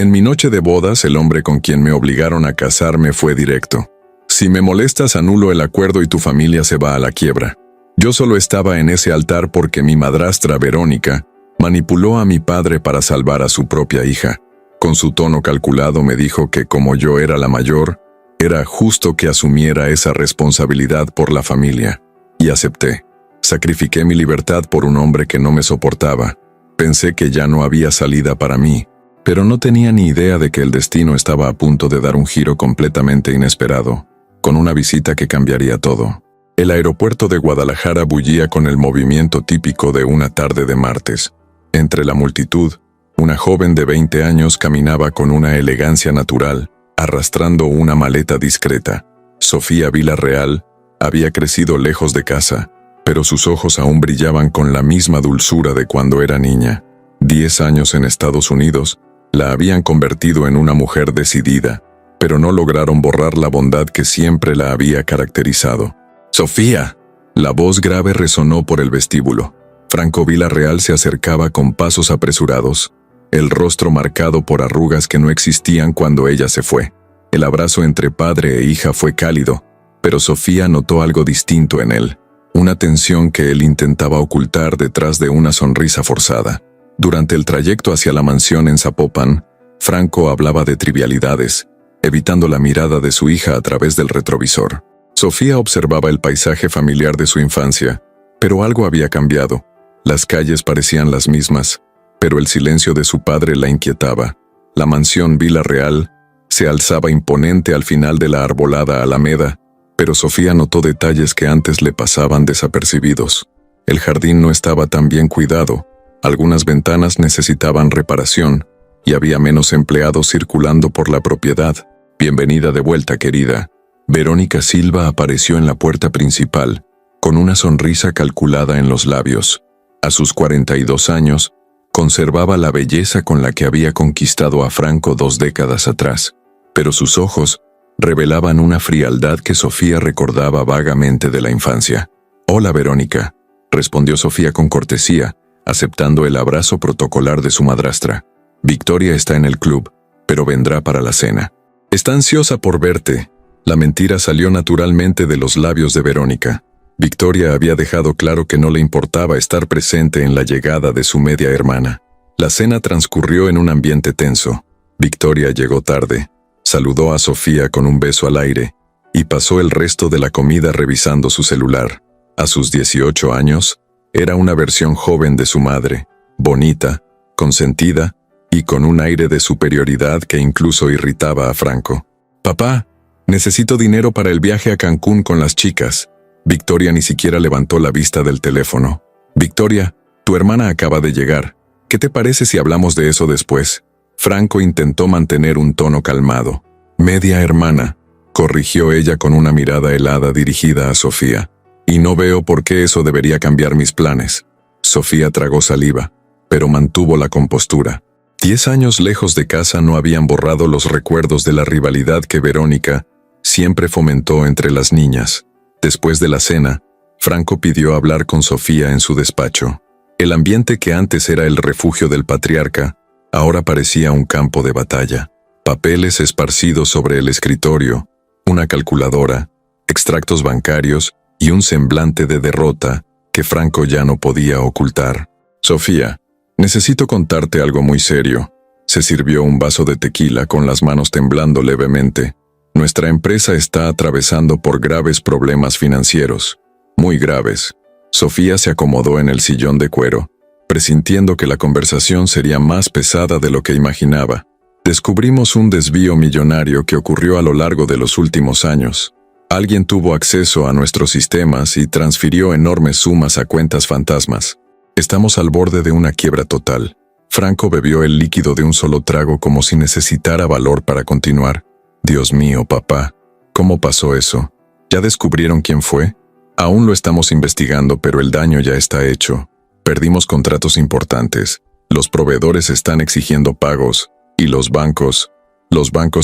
En mi noche de bodas, el hombre con quien me obligaron a casarme fue directo. Si me molestas, anulo el acuerdo y tu familia se va a la quiebra. Yo solo estaba en ese altar porque mi madrastra, Verónica, manipuló a mi padre para salvar a su propia hija. Con su tono calculado me dijo que como yo era la mayor, era justo que asumiera esa responsabilidad por la familia. Y acepté. Sacrifiqué mi libertad por un hombre que no me soportaba. Pensé que ya no había salida para mí, pero no tenía ni idea de que el destino estaba a punto de dar un giro completamente inesperado, con una visita que cambiaría todo. El aeropuerto de Guadalajara bullía con el movimiento típico de una tarde de martes. Entre la multitud, una joven de 20 años caminaba con una elegancia natural, arrastrando una maleta discreta. Sofía Villarreal había crecido lejos de casa, pero sus ojos aún brillaban con la misma dulzura de cuando era niña. 10 años en Estados Unidos la habían convertido en una mujer decidida, pero no lograron borrar la bondad que siempre la había caracterizado. ¡Sofía! La voz grave resonó por el vestíbulo. Franco Villarreal se acercaba con pasos apresurados, el rostro marcado por arrugas que no existían cuando ella se fue. El abrazo entre padre e hija fue cálido, pero Sofía notó algo distinto en él, una tensión que él intentaba ocultar detrás de una sonrisa forzada. Durante el trayecto hacia la mansión en Zapopan, Franco hablaba de trivialidades, evitando la mirada de su hija a través del retrovisor. Sofía observaba el paisaje familiar de su infancia, pero algo había cambiado. Las calles parecían las mismas, pero el silencio de su padre la inquietaba. La mansión Villarreal se alzaba imponente al final de la arbolada alameda, pero Sofía notó detalles que antes le pasaban desapercibidos. El jardín no estaba tan bien cuidado, algunas ventanas necesitaban reparación, y había menos empleados circulando por la propiedad. «Bienvenida de vuelta, querida». Verónica Silva apareció en la puerta principal, con una sonrisa calculada en los labios. A sus 42 años, conservaba la belleza con la que había conquistado a Franco 2 décadas atrás, pero sus ojos revelaban una frialdad que Sofía recordaba vagamente de la infancia. «Hola, Verónica», respondió Sofía con cortesía, aceptando el abrazo protocolar de su madrastra. «Victoria está en el club, pero vendrá para la cena. Está ansiosa por verte». La mentira salió naturalmente de los labios de Verónica. Victoria había dejado claro que no le importaba estar presente en la llegada de su media hermana. La cena transcurrió en un ambiente tenso. Victoria llegó tarde, saludó a Sofía con un beso al aire, y pasó el resto de la comida revisando su celular. A sus 18 años, era una versión joven de su madre, bonita, consentida, y con un aire de superioridad que incluso irritaba a Franco. «Papá, necesito dinero para el viaje a Cancún con las chicas». Victoria ni siquiera levantó la vista del teléfono. «Victoria, tu hermana acaba de llegar. ¿Qué te parece si hablamos de eso después?» Franco intentó mantener un tono calmado. «Media hermana», corrigió ella con una mirada helada dirigida a Sofía. «Y no veo por qué eso debería cambiar mis planes». Sofía tragó saliva, pero mantuvo la compostura. 10 años lejos de casa no habían borrado los recuerdos de la rivalidad que Verónica siempre fomentó entre las niñas. Después de la cena, Franco pidió hablar con Sofía en su despacho. El ambiente que antes era el refugio del patriarca, ahora parecía un campo de batalla. Papeles esparcidos sobre el escritorio, una calculadora, extractos bancarios y un semblante de derrota que Franco ya no podía ocultar. «Sofía, necesito contarte algo muy serio». Se sirvió un vaso de tequila con las manos temblando levemente. «Nuestra empresa está atravesando por graves problemas financieros. Muy graves». Sofía se acomodó en el sillón de cuero, presintiendo que la conversación sería más pesada de lo que imaginaba. «Descubrimos un desvío millonario que ocurrió a lo largo de los últimos años. Alguien tuvo acceso a nuestros sistemas y transfirió enormes sumas a cuentas fantasmas. Estamos al borde de una quiebra total». Franco bebió el líquido de un solo trago como si necesitara valor para continuar. «Dios mío, papá, ¿cómo pasó eso? ¿Ya descubrieron quién fue?» «Aún lo estamos investigando, pero el daño ya está hecho. Perdimos contratos importantes. Los proveedores están exigiendo pagos, y los bancos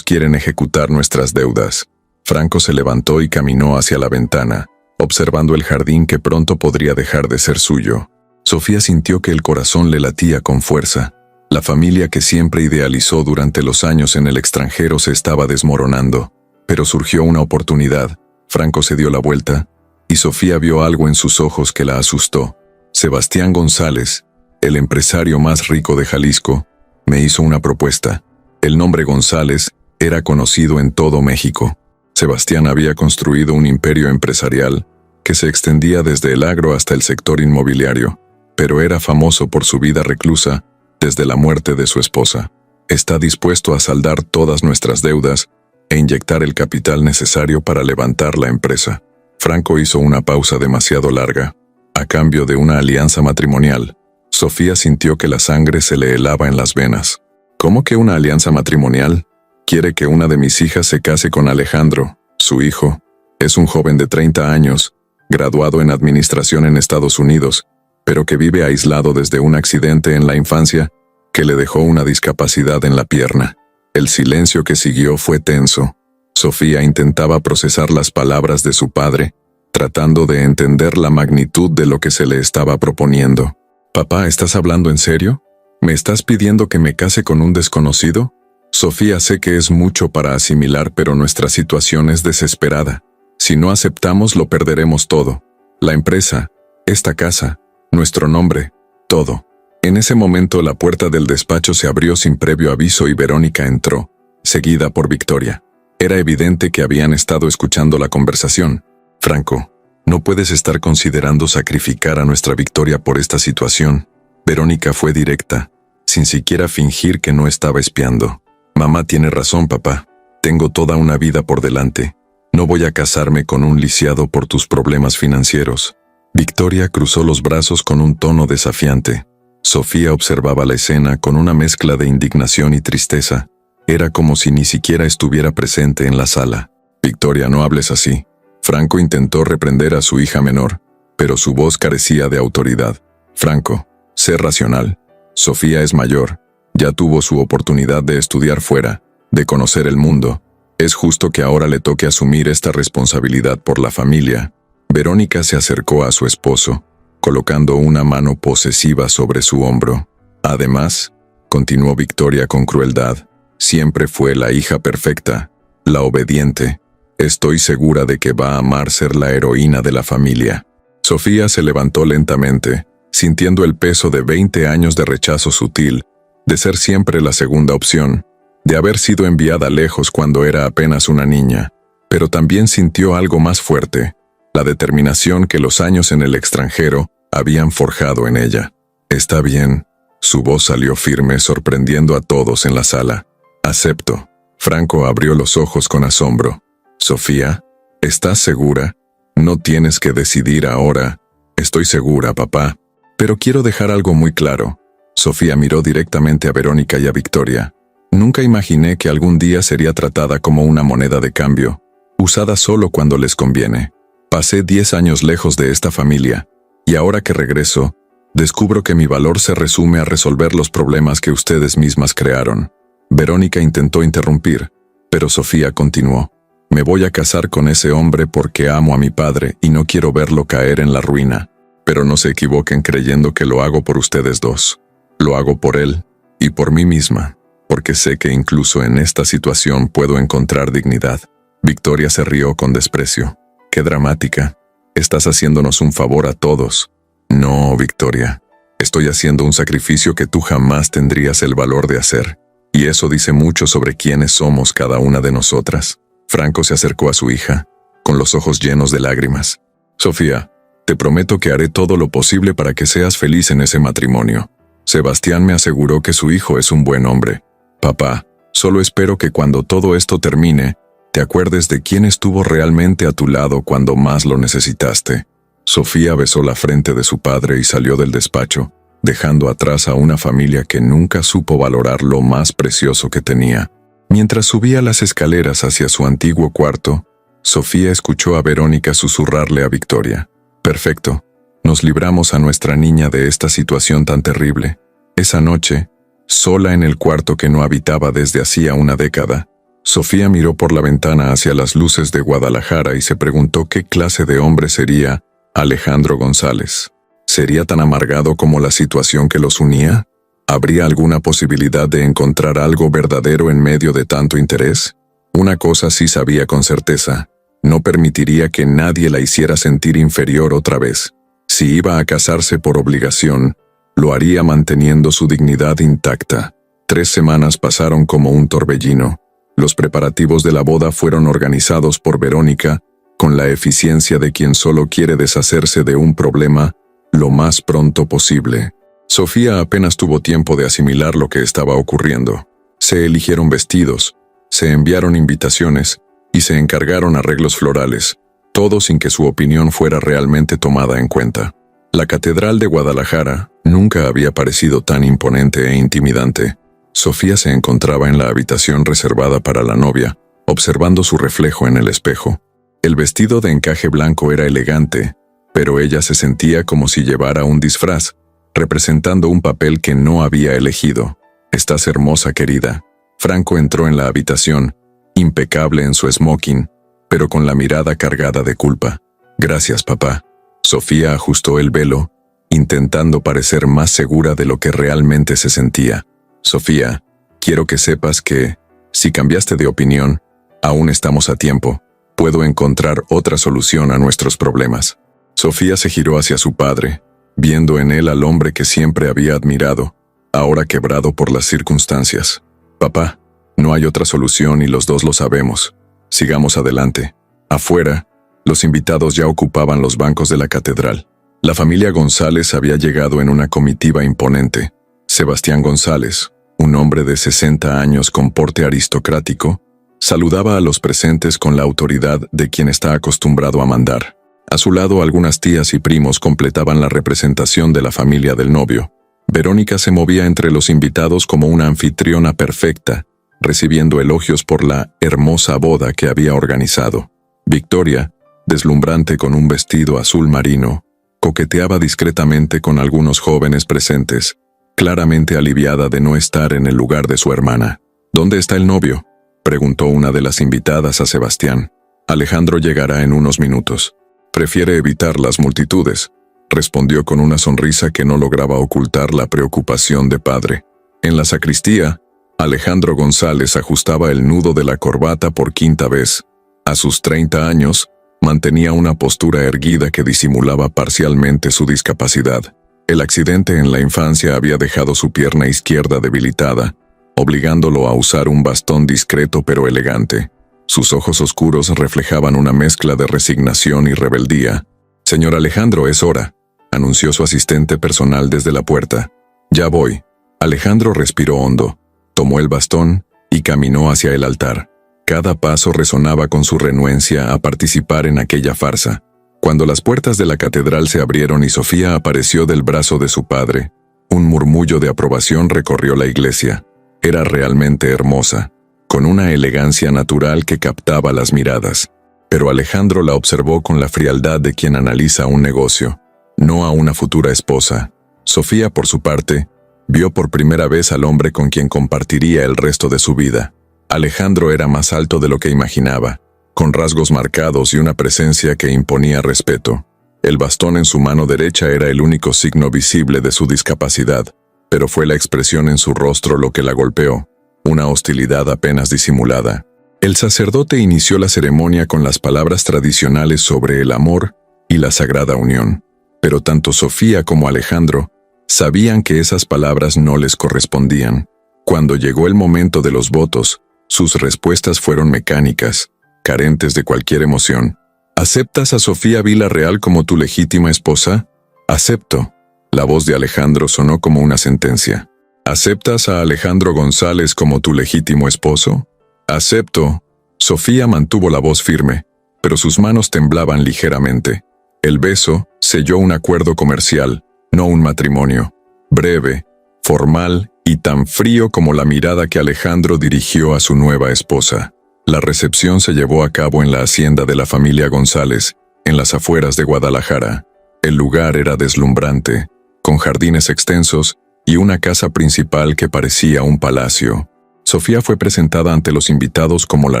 quieren ejecutar nuestras deudas». Franco se levantó y caminó hacia la ventana, observando el jardín que pronto podría dejar de ser suyo. Sofía sintió que el corazón le latía con fuerza. La familia que siempre idealizó durante los años en el extranjero se estaba desmoronando, pero surgió una oportunidad. Franco se dio la vuelta, y Sofía vio algo en sus ojos que la asustó. Sebastián González, el empresario más rico de Jalisco, me hizo una propuesta. El nombre González era conocido en todo México. Sebastián había construido un imperio empresarial que se extendía desde el agro hasta el sector inmobiliario, pero era famoso por su vida reclusa desde la muerte de su esposa. Está dispuesto a saldar todas nuestras deudas e inyectar el capital necesario para levantar la empresa. Franco hizo una pausa demasiado larga, a cambio de una alianza matrimonial. Sofía sintió que la sangre se le helaba en las venas. ¿Cómo que una alianza matrimonial? Quiere que una de mis hijas se case con Alejandro, su hijo. Es un joven de 30 años, graduado en administración en Estados Unidos, pero que vive aislado desde un accidente en la infancia que le dejó una discapacidad en la pierna. El silencio que siguió fue tenso. Sofía intentaba procesar las palabras de su padre, tratando de entender la magnitud de lo que se le estaba proponiendo. «Papá, ¿estás hablando en serio? ¿Me estás pidiendo que me case con un desconocido?» «Sofía, sé que es mucho para asimilar, pero nuestra situación es desesperada. Si no aceptamos, lo perderemos todo. La empresa, esta casa, nuestro nombre, todo». En ese momento la puerta del despacho se abrió sin previo aviso y Verónica entró, seguida por Victoria. Era evidente que habían estado escuchando la conversación. «Franco, no puedes estar considerando sacrificar a nuestra Victoria por esta situación». Verónica fue directa, sin siquiera fingir que no estaba espiando. «Mamá tiene razón, papá. Tengo toda una vida por delante. No voy a casarme con un lisiado por tus problemas financieros». Victoria cruzó los brazos con un tono desafiante. Sofía observaba la escena con una mezcla de indignación y tristeza. Era como si ni siquiera estuviera presente en la sala. «Victoria, no hables así». Franco intentó reprender a su hija menor, pero su voz carecía de autoridad. «Franco, sé racional. Sofía es mayor. Ya tuvo su oportunidad de estudiar fuera, de conocer el mundo. Es justo que ahora le toque asumir esta responsabilidad por la familia». Verónica se acercó a su esposo, colocando una mano posesiva sobre su hombro. «Además», continuó Victoria con crueldad, «siempre fue la hija perfecta, la obediente. Estoy segura de que va a amar ser la heroína de la familia». Sofía se levantó lentamente, sintiendo el peso de 20 años de rechazo sutil, de ser siempre la segunda opción, de haber sido enviada lejos cuando era apenas una niña. Pero también sintió algo más fuerte, la determinación que los años en el extranjero habían forjado en ella. «Está bien». Su voz salió firme, sorprendiendo a todos en la sala. «Acepto». Franco abrió los ojos con asombro. «Sofía, ¿estás segura? No tienes que decidir ahora». «Estoy segura, papá. Pero quiero dejar algo muy claro». Sofía miró directamente a Verónica y a Victoria. «Nunca imaginé que algún día sería tratada como una moneda de cambio, usada solo cuando les conviene. Pasé 10 años lejos de esta familia, y ahora que regreso, descubro que mi valor se resume a resolver los problemas que ustedes mismas crearon». Verónica intentó interrumpir, pero Sofía continuó. «Me voy a casar con ese hombre porque amo a mi padre y no quiero verlo caer en la ruina. Pero no se equivoquen creyendo que lo hago por ustedes dos. Lo hago por él y por mí misma, porque sé que incluso en esta situación puedo encontrar dignidad». Victoria se rió con desprecio. «Qué dramática. Estás haciéndonos un favor a todos». «No, Victoria. Estoy haciendo un sacrificio que tú jamás tendrías el valor de hacer. Y eso dice mucho sobre quiénes somos cada una de nosotras». Franco se acercó a su hija, con los ojos llenos de lágrimas. «Sofía, te prometo que haré todo lo posible para que seas feliz en ese matrimonio. Sebastián me aseguró que su hijo es un buen hombre. Papá, solo espero que cuando todo esto termine, te acuerdes de quién estuvo realmente a tu lado cuando más lo necesitaste». Sofía besó la frente de su padre y salió del despacho, dejando atrás a una familia que nunca supo valorar lo más precioso que tenía. Mientras subía las escaleras hacia su antiguo cuarto, Sofía escuchó a Verónica susurrarle a Victoria. «Perfecto. Nos libramos a nuestra niña de esta situación tan terrible». Esa noche, sola en el cuarto que no habitaba desde hacía una década, Sofía miró por la ventana hacia las luces de Guadalajara y se preguntó qué clase de hombre sería Alejandro González. ¿Sería tan amargado como la situación que los unía? ¿Habría alguna posibilidad de encontrar algo verdadero en medio de tanto interés? Una cosa sí sabía con certeza: no permitiría que nadie la hiciera sentir inferior otra vez. Si iba a casarse por obligación, lo haría manteniendo su dignidad intacta. 3 semanas pasaron como un torbellino. Los preparativos de la boda fueron organizados por Verónica, con la eficiencia de quien solo quiere deshacerse de un problema lo más pronto posible. Sofía apenas tuvo tiempo de asimilar lo que estaba ocurriendo. Se eligieron vestidos, se enviaron invitaciones y se encargaron arreglos florales, todo sin que su opinión fuera realmente tomada en cuenta. La Catedral de Guadalajara nunca había parecido tan imponente e intimidante. Sofía se encontraba en la habitación reservada para la novia, observando su reflejo en el espejo. El vestido de encaje blanco era elegante, pero ella se sentía como si llevara un disfraz, representando un papel que no había elegido. «Estás hermosa, querida». Franco entró en la habitación, impecable en su smoking, pero con la mirada cargada de culpa. «Gracias, papá». Sofía ajustó el velo, intentando parecer más segura de lo que realmente se sentía. «Sofía, quiero que sepas que, si cambiaste de opinión, aún estamos a tiempo. Puedo encontrar otra solución a nuestros problemas». Sofía se giró hacia su padre, viendo en él al hombre que siempre había admirado, ahora quebrado por las circunstancias. «Papá, no hay otra solución y los dos lo sabemos. Sigamos adelante». Afuera, los invitados ya ocupaban los bancos de la catedral. La familia González había llegado en una comitiva imponente. Sebastián González, un hombre de 60 años con porte aristocrático, saludaba a los presentes con la autoridad de quien está acostumbrado a mandar. A su lado, algunas tías y primos completaban la representación de la familia del novio. Verónica se movía entre los invitados como una anfitriona perfecta, recibiendo elogios por la hermosa boda que había organizado. Victoria, deslumbrante con un vestido azul marino, coqueteaba discretamente con algunos jóvenes presentes, claramente aliviada de no estar en el lugar de su hermana. «¿Dónde está el novio?», preguntó una de las invitadas a Sebastián. «Alejandro llegará en unos minutos. Prefiere evitar las multitudes», respondió con una sonrisa que no lograba ocultar la preocupación de padre. En la sacristía, Alejandro González ajustaba el nudo de la corbata por 5ª vez. A sus 30 años, mantenía una postura erguida que disimulaba parcialmente su discapacidad. El accidente en la infancia había dejado su pierna izquierda debilitada, obligándolo a usar un bastón discreto pero elegante. Sus ojos oscuros reflejaban una mezcla de resignación y rebeldía. «Señor Alejandro, es hora», anunció su asistente personal desde la puerta. «Ya voy». Alejandro respiró hondo, tomó el bastón y caminó hacia el altar. Cada paso resonaba con su renuencia a participar en aquella farsa. Cuando las puertas de la catedral se abrieron y Sofía apareció del brazo de su padre, un murmullo de aprobación recorrió la iglesia. Era realmente hermosa, con una elegancia natural que captaba las miradas. Pero Alejandro la observó con la frialdad de quien analiza un negocio, no a una futura esposa. Sofía, por su parte, vio por primera vez al hombre con quien compartiría el resto de su vida. Alejandro era más alto de lo que imaginaba, con rasgos marcados y una presencia que imponía respeto. El bastón en su mano derecha era el único signo visible de su discapacidad, pero fue la expresión en su rostro lo que la golpeó, una hostilidad apenas disimulada. El sacerdote inició la ceremonia con las palabras tradicionales sobre el amor y la sagrada unión, pero tanto Sofía como Alejandro sabían que esas palabras no les correspondían. Cuando llegó el momento de los votos, sus respuestas fueron mecánicas, carentes de cualquier emoción. «¿Aceptas a Sofía Villarreal como tu legítima esposa?» «Acepto». La voz de Alejandro sonó como una sentencia. «¿Aceptas a Alejandro González como tu legítimo esposo?» «Acepto». Sofía mantuvo la voz firme, pero sus manos temblaban ligeramente. El beso selló un acuerdo comercial, no un matrimonio. Breve, formal y tan frío como la mirada que Alejandro dirigió a su nueva esposa. La recepción se llevó a cabo en la hacienda de la familia González, en las afueras de Guadalajara. El lugar era deslumbrante, con jardines extensos y una casa principal que parecía un palacio. Sofía fue presentada ante los invitados como la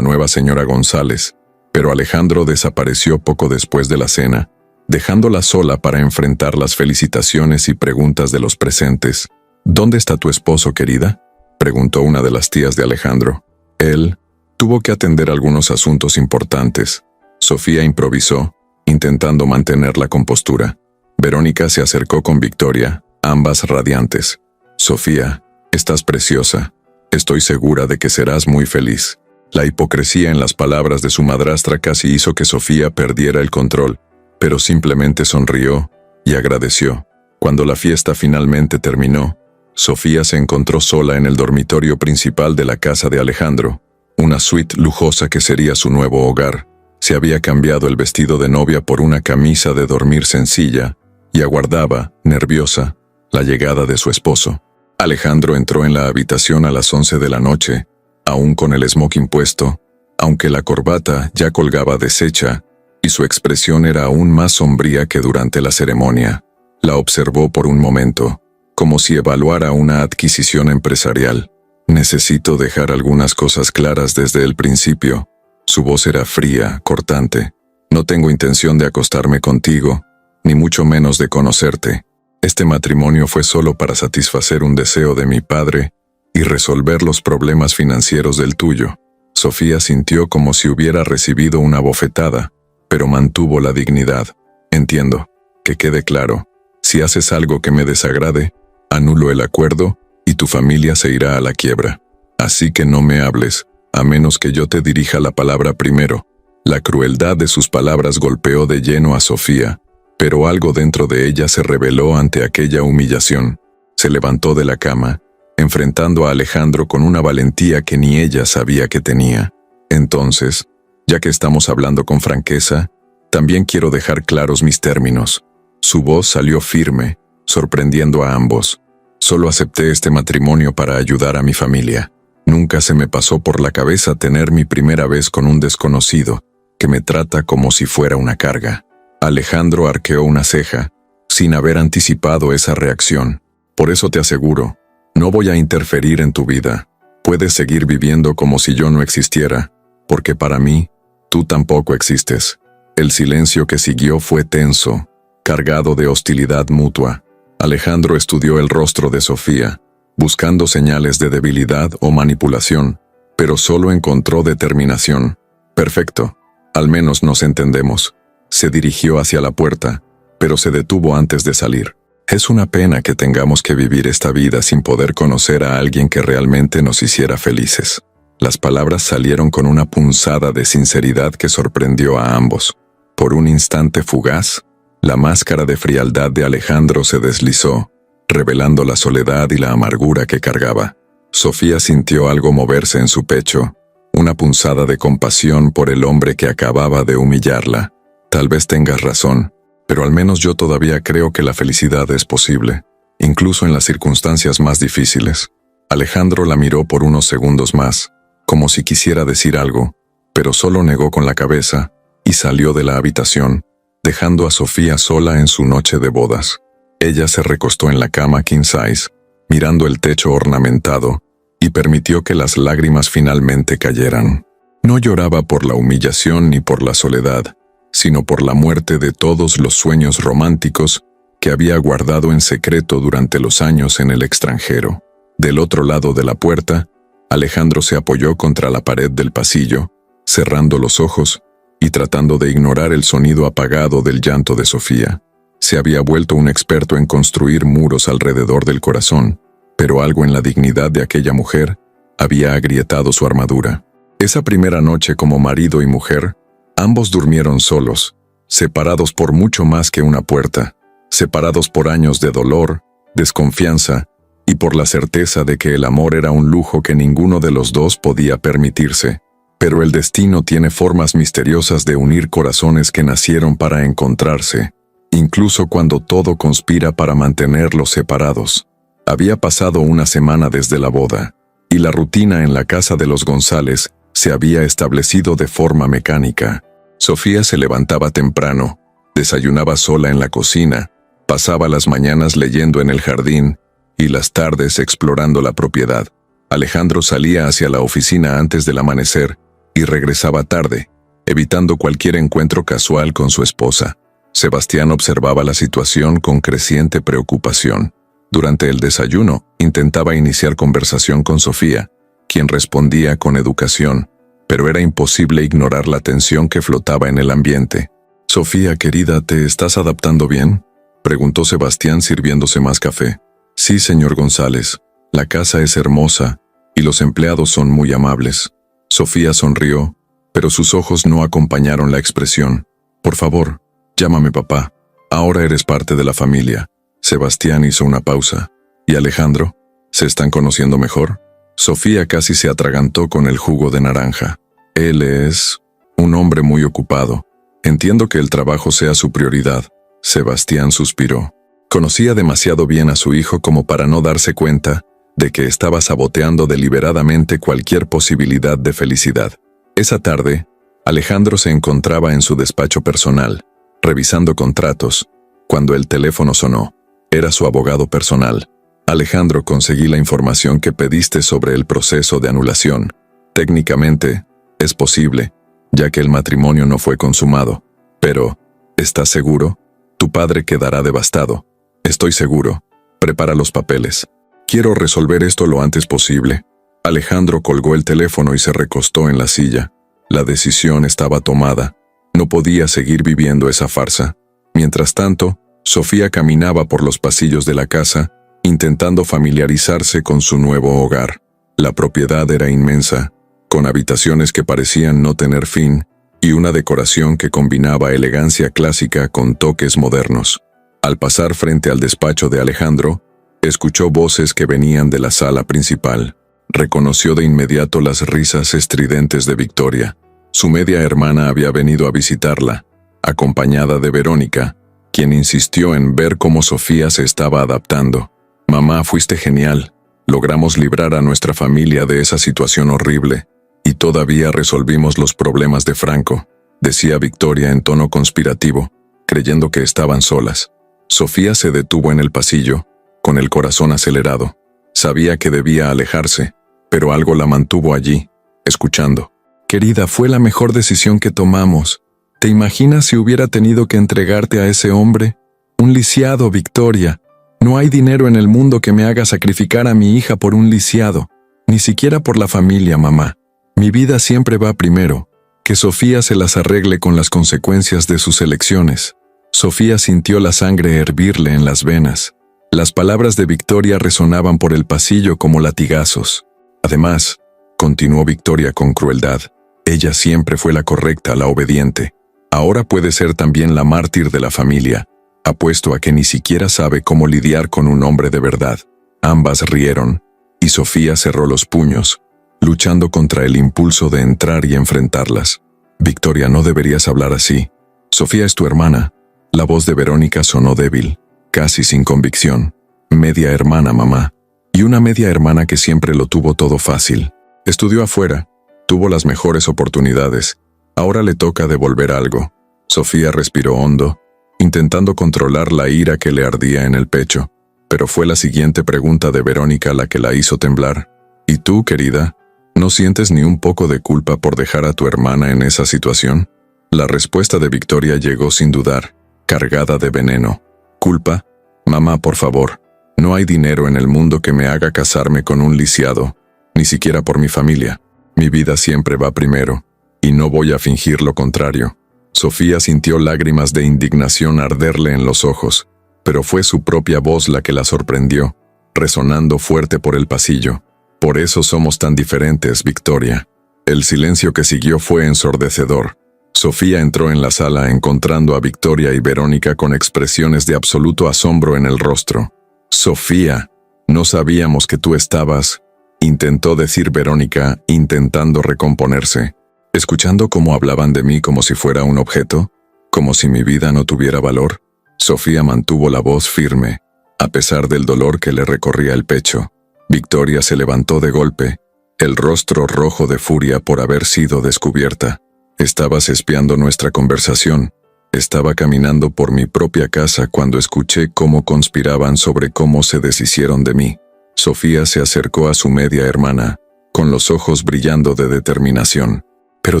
nueva señora González, pero Alejandro desapareció poco después de la cena, dejándola sola para enfrentar las felicitaciones y preguntas de los presentes. ¿Dónde está tu esposo, querida?, preguntó una de las tías de Alejandro. Él tuvo que atender algunos asuntos importantes. Sofía improvisó, intentando mantener la compostura. Verónica se acercó con Victoria, ambas radiantes. Sofía, estás preciosa. Estoy segura de que serás muy feliz. La hipocresía en las palabras de su madrastra casi hizo que Sofía perdiera el control, pero simplemente sonrió y agradeció. Cuando la fiesta finalmente terminó, Sofía se encontró sola en el dormitorio principal de la casa de Alejandro, una suite lujosa que sería su nuevo hogar. Se había cambiado el vestido de novia por una camisa de dormir sencilla y aguardaba, nerviosa, la llegada de su esposo. Alejandro entró en la habitación a las 11 de la noche, aún con el smoking puesto, aunque la corbata ya colgaba deshecha, y su expresión era aún más sombría que durante la ceremonia. La observó por un momento, como si evaluara una adquisición empresarial. Necesito dejar algunas cosas claras desde el principio. Su voz era fría, cortante. No tengo intención de acostarme contigo, ni mucho menos de conocerte. Este matrimonio fue solo para satisfacer un deseo de mi padre y resolver los problemas financieros del tuyo. Sofía sintió como si hubiera recibido una bofetada, pero mantuvo la dignidad. Entiendo. Que quede claro, si haces algo que me desagrade, anulo el acuerdo y tu familia se irá a la quiebra. Así que no me hables, a menos que yo te dirija la palabra primero. La crueldad de sus palabras golpeó de lleno a Sofía, pero algo dentro de ella se rebeló ante aquella humillación. Se levantó de la cama, enfrentando a Alejandro con una valentía que ni ella sabía que tenía. Entonces, ya que estamos hablando con franqueza, también quiero dejar claros mis términos. Su voz salió firme, sorprendiendo a ambos. Solo acepté este matrimonio para ayudar a mi familia. Nunca se me pasó por la cabeza tener mi primera vez con un desconocido, que me trata como si fuera una carga. Alejandro arqueó una ceja, sin haber anticipado esa reacción. Por eso te aseguro, no voy a interferir en tu vida. Puedes seguir viviendo como si yo no existiera, porque para mí, tú tampoco existes. El silencio que siguió fue tenso, cargado de hostilidad mutua. Alejandro estudió el rostro de Sofía, buscando señales de debilidad o manipulación, pero solo encontró determinación. Perfecto, al menos nos entendemos. Se dirigió hacia la puerta, pero se detuvo antes de salir. Es una pena que tengamos que vivir esta vida sin poder conocer a alguien que realmente nos hiciera felices. Las palabras salieron con una punzada de sinceridad que sorprendió a ambos. Por un instante fugaz, la máscara de frialdad de Alejandro se deslizó, revelando la soledad y la amargura que cargaba. Sofía sintió algo moverse en su pecho, una punzada de compasión por el hombre que acababa de humillarla. Tal vez tengas razón, pero al menos yo todavía creo que la felicidad es posible, incluso en las circunstancias más difíciles. Alejandro la miró por unos segundos más, como si quisiera decir algo, pero solo negó con la cabeza y salió de la habitación, dejando a Sofía sola en su noche de bodas. Ella se recostó en la cama king size, mirando el techo ornamentado, y permitió que las lágrimas finalmente cayeran. No lloraba por la humillación ni por la soledad, sino por la muerte de todos los sueños románticos que había guardado en secreto durante los años en el extranjero. Del otro lado de la puerta, Alejandro se apoyó contra la pared del pasillo, cerrando los ojos y tratando de ignorar el sonido apagado del llanto de Sofía. Se había vuelto un experto en construir muros alrededor del corazón, pero algo en la dignidad de aquella mujer había agrietado su armadura. Esa primera noche como marido y mujer, ambos durmieron solos, separados por mucho más que una puerta, separados por años de dolor, desconfianza y por la certeza de que el amor era un lujo que ninguno de los dos podía permitirse. Pero el destino tiene formas misteriosas de unir corazones que nacieron para encontrarse, incluso cuando todo conspira para mantenerlos separados. Había pasado una semana desde la boda, y la rutina en la casa de los González se había establecido de forma mecánica. Sofía se levantaba temprano, desayunaba sola en la cocina, pasaba las mañanas leyendo en el jardín y las tardes explorando la propiedad. Alejandro salía hacia la oficina antes del amanecer y regresaba tarde, evitando cualquier encuentro casual con su esposa. Sebastián observaba la situación con creciente preocupación. Durante el desayuno, intentaba iniciar conversación con Sofía, quien respondía con educación, pero era imposible ignorar la tensión que flotaba en el ambiente. «Sofía, querida, ¿te estás adaptando bien?», preguntó Sebastián sirviéndose más café. «Sí, señor González. La casa es hermosa y los empleados son muy amables». Sofía sonrió, pero sus ojos no acompañaron la expresión. «Por favor, llámame papá. Ahora eres parte de la familia». Sebastián hizo una pausa. «¿Y Alejandro? ¿Se están conociendo mejor?». Sofía casi se atragantó con el jugo de naranja. «Él es un hombre muy ocupado. Entiendo que el trabajo sea su prioridad». Sebastián suspiró. Conocía demasiado bien a su hijo como para no darse cuenta de que estaba saboteando deliberadamente cualquier posibilidad de felicidad. Esa tarde, Alejandro se encontraba en su despacho personal, revisando contratos, cuando el teléfono sonó. Era su abogado personal. «Alejandro, conseguí la información que pediste sobre el proceso de anulación. Técnicamente, es posible, ya que el matrimonio no fue consumado. Pero, ¿estás seguro? Tu padre quedará devastado». «Estoy seguro. Prepara los papeles. Quiero resolver esto lo antes posible». Alejandro colgó el teléfono y se recostó en la silla. La decisión estaba tomada. No podía seguir viviendo esa farsa. Mientras tanto, Sofía caminaba por los pasillos de la casa, intentando familiarizarse con su nuevo hogar. La propiedad era inmensa, con habitaciones que parecían no tener fin, y una decoración que combinaba elegancia clásica con toques modernos. Al pasar frente al despacho de Alejandro, escuchó voces que venían de la sala principal. Reconoció de inmediato las risas estridentes de Victoria. Su media hermana había venido a visitarla, acompañada de Verónica, quien insistió en ver cómo Sofía se estaba adaptando. «Mamá, fuiste genial. Logramos librar a nuestra familia de esa situación horrible. Y todavía resolvimos los problemas de Franco», decía Victoria en tono conspirativo, creyendo que estaban solas. Sofía se detuvo en el pasillo, con el corazón acelerado. Sabía que debía alejarse, pero algo la mantuvo allí, escuchando. «Querida, fue la mejor decisión que tomamos. ¿Te imaginas si hubiera tenido que entregarte a ese hombre? Un lisiado, Victoria. No hay dinero en el mundo que me haga sacrificar a mi hija por un lisiado. Ni siquiera por la familia, mamá. Mi vida siempre va primero. Que Sofía se las arregle con las consecuencias de sus elecciones». Sofía sintió la sangre hervirle en las venas. Las palabras de Victoria resonaban por el pasillo como latigazos. «Además», continuó Victoria con crueldad, «ella siempre fue la correcta, la obediente. Ahora puede ser también la mártir de la familia. Apuesto a que ni siquiera sabe cómo lidiar con un hombre de verdad». Ambas rieron, y Sofía cerró los puños, luchando contra el impulso de entrar y enfrentarlas. «Victoria, no deberías hablar así. Sofía es tu hermana». La voz de Verónica sonó débil, casi sin convicción. «Media hermana, mamá. Y una media hermana que siempre lo tuvo todo fácil. Estudió afuera, tuvo las mejores oportunidades. Ahora le toca devolver algo». Sofía respiró hondo, intentando controlar la ira que le ardía en el pecho. Pero fue la siguiente pregunta de Verónica la que la hizo temblar. «¿Y tú, querida? ¿No sientes ni un poco de culpa por dejar a tu hermana en esa situación?». La respuesta de Victoria llegó sin dudar, cargada de veneno. «¿Culpa? Mamá, por favor. No hay dinero en el mundo que me haga casarme con un lisiado, ni siquiera por mi familia. Mi vida siempre va primero, y no voy a fingir lo contrario». Sofía sintió lágrimas de indignación arderle en los ojos, pero fue su propia voz la que la sorprendió, resonando fuerte por el pasillo. «Por eso somos tan diferentes, Victoria». El silencio que siguió fue ensordecedor. Sofía entró en la sala encontrando a Victoria y Verónica con expresiones de absoluto asombro en el rostro. «Sofía, no sabíamos que tú estabas», intentó decir Verónica, intentando recomponerse. «¿Escuchando cómo hablaban de mí como si fuera un objeto? ¿Como si mi vida no tuviera valor?». Sofía mantuvo la voz firme, a pesar del dolor que le recorría el pecho. Victoria se levantó de golpe, el rostro rojo de furia por haber sido descubierta. «Estabas espiando nuestra conversación. Estaba caminando por mi propia casa cuando escuché cómo conspiraban sobre cómo se deshicieron de mí». Sofía se acercó a su media hermana, con los ojos brillando de determinación. «Pero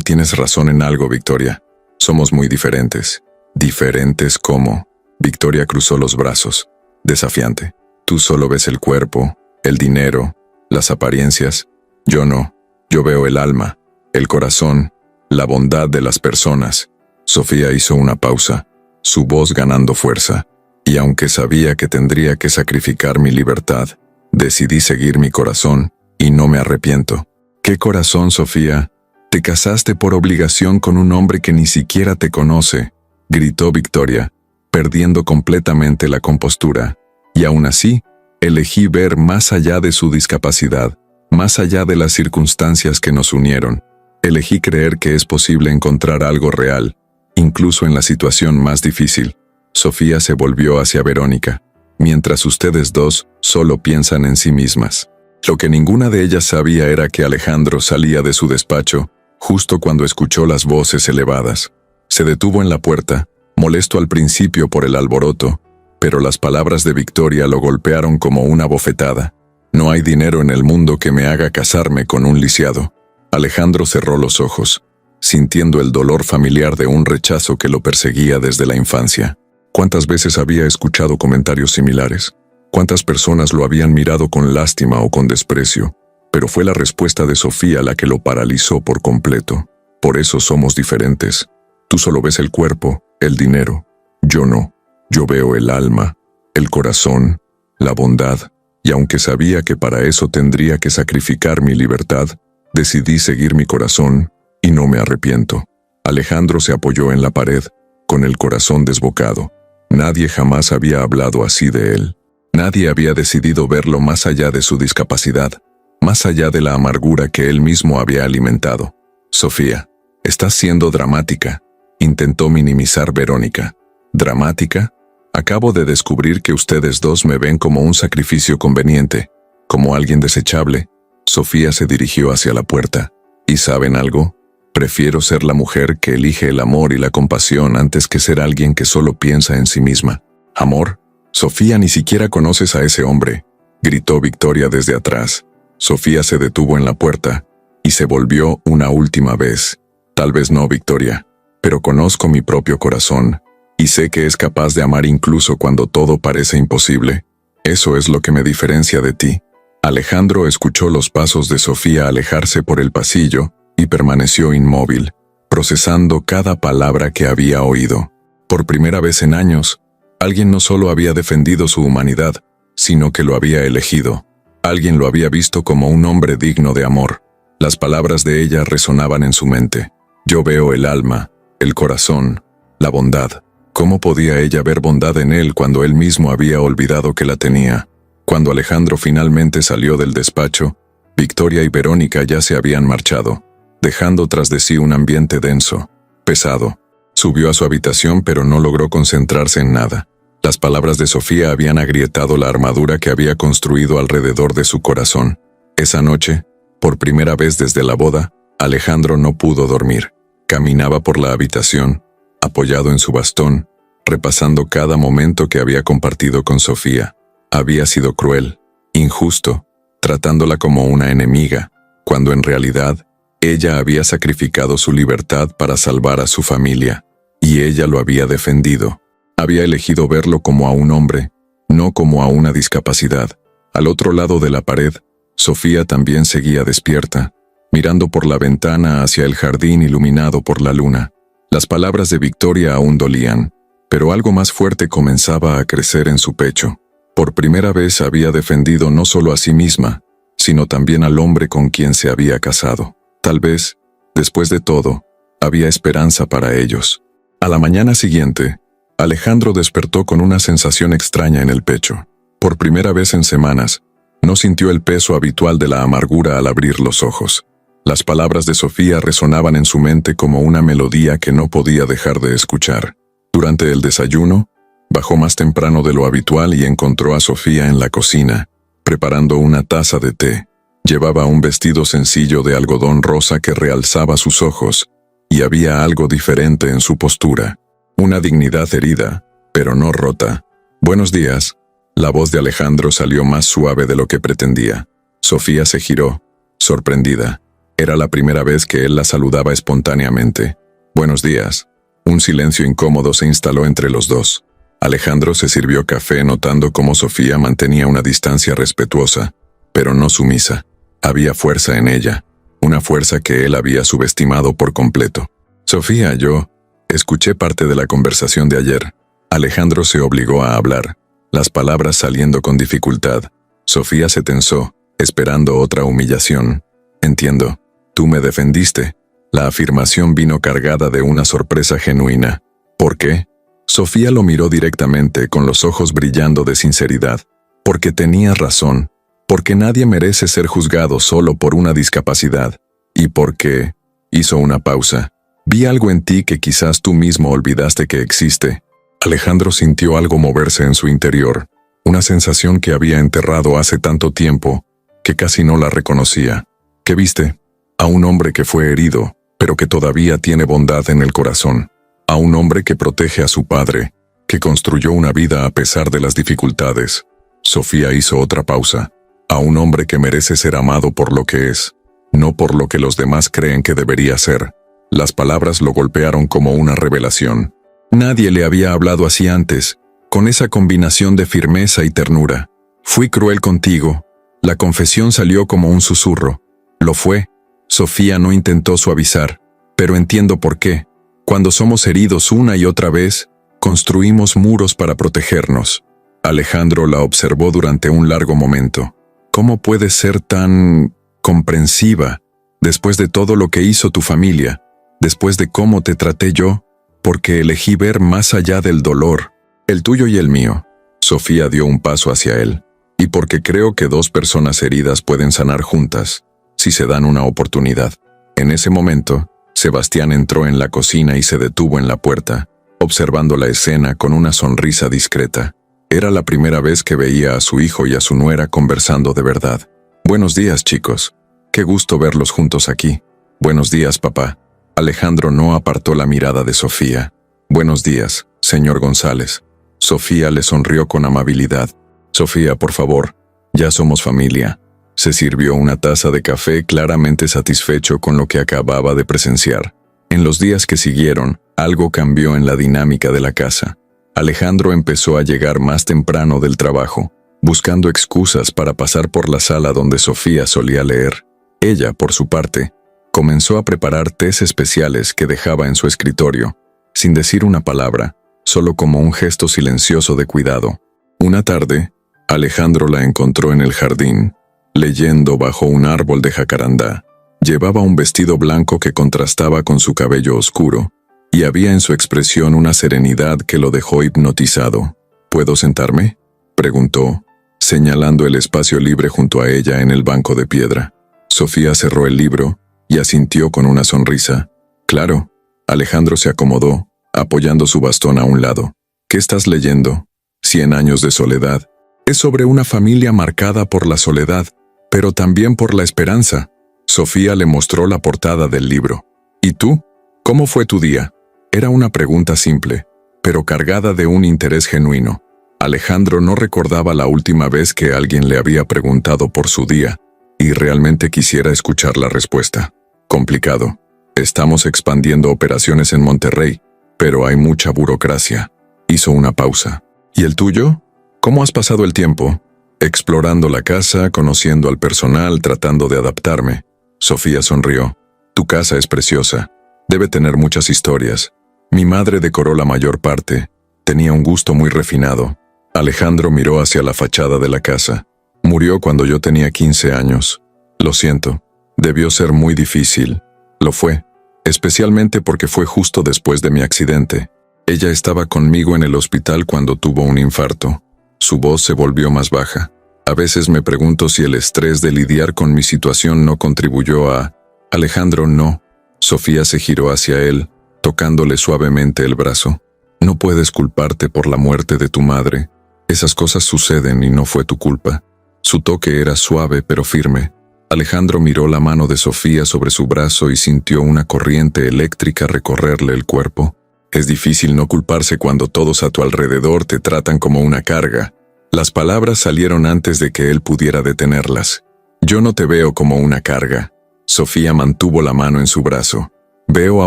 tienes razón en algo, Victoria. Somos muy diferentes». «¿Diferentes cómo?». Victoria cruzó los brazos, desafiante. Tú solo ves el cuerpo, el dinero, las apariencias. Yo no. Yo veo el alma, el corazón, la bondad de las personas. Sofía hizo una pausa, su voz ganando fuerza, y aunque sabía que tendría que sacrificar mi libertad, decidí seguir mi corazón, y no me arrepiento. ¿Qué corazón, Sofía? Te casaste por obligación con un hombre que ni siquiera te conoce, gritó Victoria, perdiendo completamente la compostura. Y aún así, elegí ver más allá de su discapacidad, más allá de las circunstancias que nos unieron. Elegí creer que es posible encontrar algo real, incluso en la situación más difícil. Sofía se volvió hacia Verónica, mientras ustedes dos solo piensan en sí mismas. Lo que ninguna de ellas sabía era que Alejandro salía de su despacho justo cuando escuchó las voces elevadas. Se detuvo en la puerta, molesto al principio por el alboroto, pero las palabras de Victoria lo golpearon como una bofetada. No hay dinero en el mundo que me haga casarme con un lisiado. Alejandro cerró los ojos, sintiendo el dolor familiar de un rechazo que lo perseguía desde la infancia. ¿Cuántas veces había escuchado comentarios similares? ¿Cuántas personas lo habían mirado con lástima o con desprecio? Pero fue la respuesta de Sofía la que lo paralizó por completo. Por eso somos diferentes. Tú solo ves el cuerpo, el dinero. Yo no. Yo veo el alma, el corazón, la bondad, y aunque sabía que para eso tendría que sacrificar mi libertad, decidí seguir mi corazón, y no me arrepiento. Alejandro se apoyó en la pared, con el corazón desbocado. Nadie jamás había hablado así de él. Nadie había decidido verlo más allá de su discapacidad, más allá de la amargura que él mismo había alimentado. Sofía, estás siendo dramática, intentó minimizar Verónica. ¿Dramática? Acabo de descubrir que ustedes dos me ven como un sacrificio conveniente, como alguien desechable. Sofía se dirigió hacia la puerta. ¿Y saben algo? Prefiero ser la mujer que elige el amor y la compasión antes que ser alguien que solo piensa en sí misma. ¿Amor? Sofía, ni siquiera conoces a ese hombre, gritó Victoria desde atrás. Sofía se detuvo en la puerta y se volvió una última vez. Tal vez no, Victoria, pero conozco mi propio corazón y sé que es capaz de amar incluso cuando todo parece imposible. Eso es lo que me diferencia de ti. Alejandro escuchó los pasos de Sofía alejarse por el pasillo y permaneció inmóvil, procesando cada palabra que había oído. Por primera vez en años, alguien no solo había defendido su humanidad, sino que lo había elegido. Alguien lo había visto como un hombre digno de amor. Las palabras de ella resonaban en su mente. Yo veo el alma, el corazón, la bondad. ¿Cómo podía ella ver bondad en él cuando él mismo había olvidado que la tenía? Cuando Alejandro finalmente salió del despacho, Victoria y Verónica ya se habían marchado, dejando tras de sí un ambiente denso, pesado. Subió a su habitación pero no logró concentrarse en nada. Las palabras de Sofía habían agrietado la armadura que había construido alrededor de su corazón. Esa noche, por primera vez desde la boda, Alejandro no pudo dormir. Caminaba por la habitación, apoyado en su bastón, repasando cada momento que había compartido con Sofía. Había sido cruel, injusto, tratándola como una enemiga, cuando en realidad ella había sacrificado su libertad para salvar a su familia, y ella lo había defendido. Había elegido verlo como a un hombre, no como a una discapacidad. Al otro lado de la pared, Sofía también seguía despierta, mirando por la ventana hacia el jardín iluminado por la luna. Las palabras de Victoria aún dolían, pero algo más fuerte comenzaba a crecer en su pecho. Por primera vez había defendido no solo a sí misma, sino también al hombre con quien se había casado. Tal vez, después de todo, había esperanza para ellos. A la mañana siguiente, Alejandro despertó con una sensación extraña en el pecho. Por primera vez en semanas, no sintió el peso habitual de la amargura al abrir los ojos. Las palabras de Sofía resonaban en su mente como una melodía que no podía dejar de escuchar. Durante el desayuno, bajó más temprano de lo habitual y encontró a Sofía en la cocina, preparando una taza de té. Llevaba un vestido sencillo de algodón rosa que realzaba sus ojos, y había algo diferente en su postura. Una dignidad herida, pero no rota. «Buenos días». La voz de Alejandro salió más suave de lo que pretendía. Sofía se giró, sorprendida. Era la primera vez que él la saludaba espontáneamente. «Buenos días». Un silencio incómodo se instaló entre los dos. Alejandro se sirvió café notando cómo Sofía mantenía una distancia respetuosa, pero no sumisa. Había fuerza en ella, una fuerza que él había subestimado por completo. Sofía, yo escuché parte de la conversación de ayer. Alejandro se obligó a hablar, las palabras saliendo con dificultad. Sofía se tensó, esperando otra humillación. Entiendo, tú me defendiste. La afirmación vino cargada de una sorpresa genuina. ¿Por qué? Sofía lo miró directamente, con los ojos brillando de sinceridad. Porque tenías razón. Porque nadie merece ser juzgado solo por una discapacidad. Y porque... Hizo una pausa. Vi algo en ti que quizás tú mismo olvidaste que existe. Alejandro sintió algo moverse en su interior. Una sensación que había enterrado hace tanto tiempo, que casi no la reconocía. ¿Qué viste? A un hombre que fue herido, pero que todavía tiene bondad en el corazón. A un hombre que protege a su padre, que construyó una vida a pesar de las dificultades. Sofía hizo otra pausa. A un hombre que merece ser amado por lo que es, no por lo que los demás creen que debería ser. Las palabras lo golpearon como una revelación. Nadie le había hablado así antes, con esa combinación de firmeza y ternura. Fui cruel contigo. La confesión salió como un susurro. Lo fue. Sofía no intentó suavizar, pero entiendo por qué. Cuando somos heridos una y otra vez, construimos muros para protegernos. Alejandro la observó durante un largo momento. ¿Cómo puedes ser tan comprensiva después de todo lo que hizo tu familia, después de cómo te traté yo? Porque elegí ver más allá del dolor, el tuyo y el mío. Sofía dio un paso hacia él. Y porque creo que dos personas heridas pueden sanar juntas, si se dan una oportunidad. En ese momento, Sebastián entró en la cocina y se detuvo en la puerta, observando la escena con una sonrisa discreta. Era la primera vez que veía a su hijo y a su nuera conversando de verdad. Buenos días, chicos. Qué gusto verlos juntos aquí. Buenos días, papá. Alejandro no apartó la mirada de Sofía. Buenos días, señor González. Sofía le sonrió con amabilidad. Sofía, por favor, ya somos familia. Se sirvió una taza de café claramente satisfecho con lo que acababa de presenciar. En los días que siguieron, algo cambió en la dinámica de la casa. Alejandro empezó a llegar más temprano del trabajo, buscando excusas para pasar por la sala donde Sofía solía leer. Ella, por su parte, comenzó a preparar tés especiales que dejaba en su escritorio, sin decir una palabra, solo como un gesto silencioso de cuidado. Una tarde, Alejandro la encontró en el jardín, leyendo bajo un árbol de jacarandá. Llevaba un vestido blanco que contrastaba con su cabello oscuro, y había en su expresión una serenidad que lo dejó hipnotizado. ¿Puedo sentarme?, preguntó, señalando el espacio libre junto a ella en el banco de piedra. Sofía cerró el libro y asintió con una sonrisa. Claro. Alejandro se acomodó, apoyando su bastón a un lado. ¿Qué estás leyendo? 100 años de soledad. Es sobre una familia marcada por la soledad, pero también por la esperanza. Sofía le mostró la portada del libro. ¿Y tú? ¿Cómo fue tu día? Era una pregunta simple, pero cargada de un interés genuino. Alejandro no recordaba la última vez que alguien le había preguntado por su día, y realmente quisiera escuchar la respuesta. Complicado. Estamos expandiendo operaciones en Monterrey, pero hay mucha burocracia. Hizo una pausa. ¿Y el tuyo? ¿Cómo has pasado el tiempo? Explorando la casa, conociendo al personal, tratando de adaptarme. Sofía sonrió. Tu casa es preciosa. Debe tener muchas historias. Mi madre decoró la mayor parte. Tenía un gusto muy refinado. Alejandro miró hacia la fachada de la casa. Murió cuando yo tenía 15 años. Lo siento. Debió ser muy difícil. Lo fue. Especialmente porque fue justo después de mi accidente. Ella estaba conmigo en el hospital cuando tuvo un infarto. Su voz se volvió más baja. A veces me pregunto si el estrés de lidiar con mi situación no contribuyó a... Alejandro, no. Sofía se giró hacia él, tocándole suavemente el brazo. No puedes culparte por la muerte de tu madre. Esas cosas suceden y no fue tu culpa. Su toque era suave pero firme. Alejandro miró la mano de Sofía sobre su brazo y sintió una corriente eléctrica recorrerle el cuerpo. Es difícil no culparse cuando todos a tu alrededor te tratan como una carga. Las palabras salieron antes de que él pudiera detenerlas. Yo no te veo como una carga. Sofía mantuvo la mano en su brazo. Veo a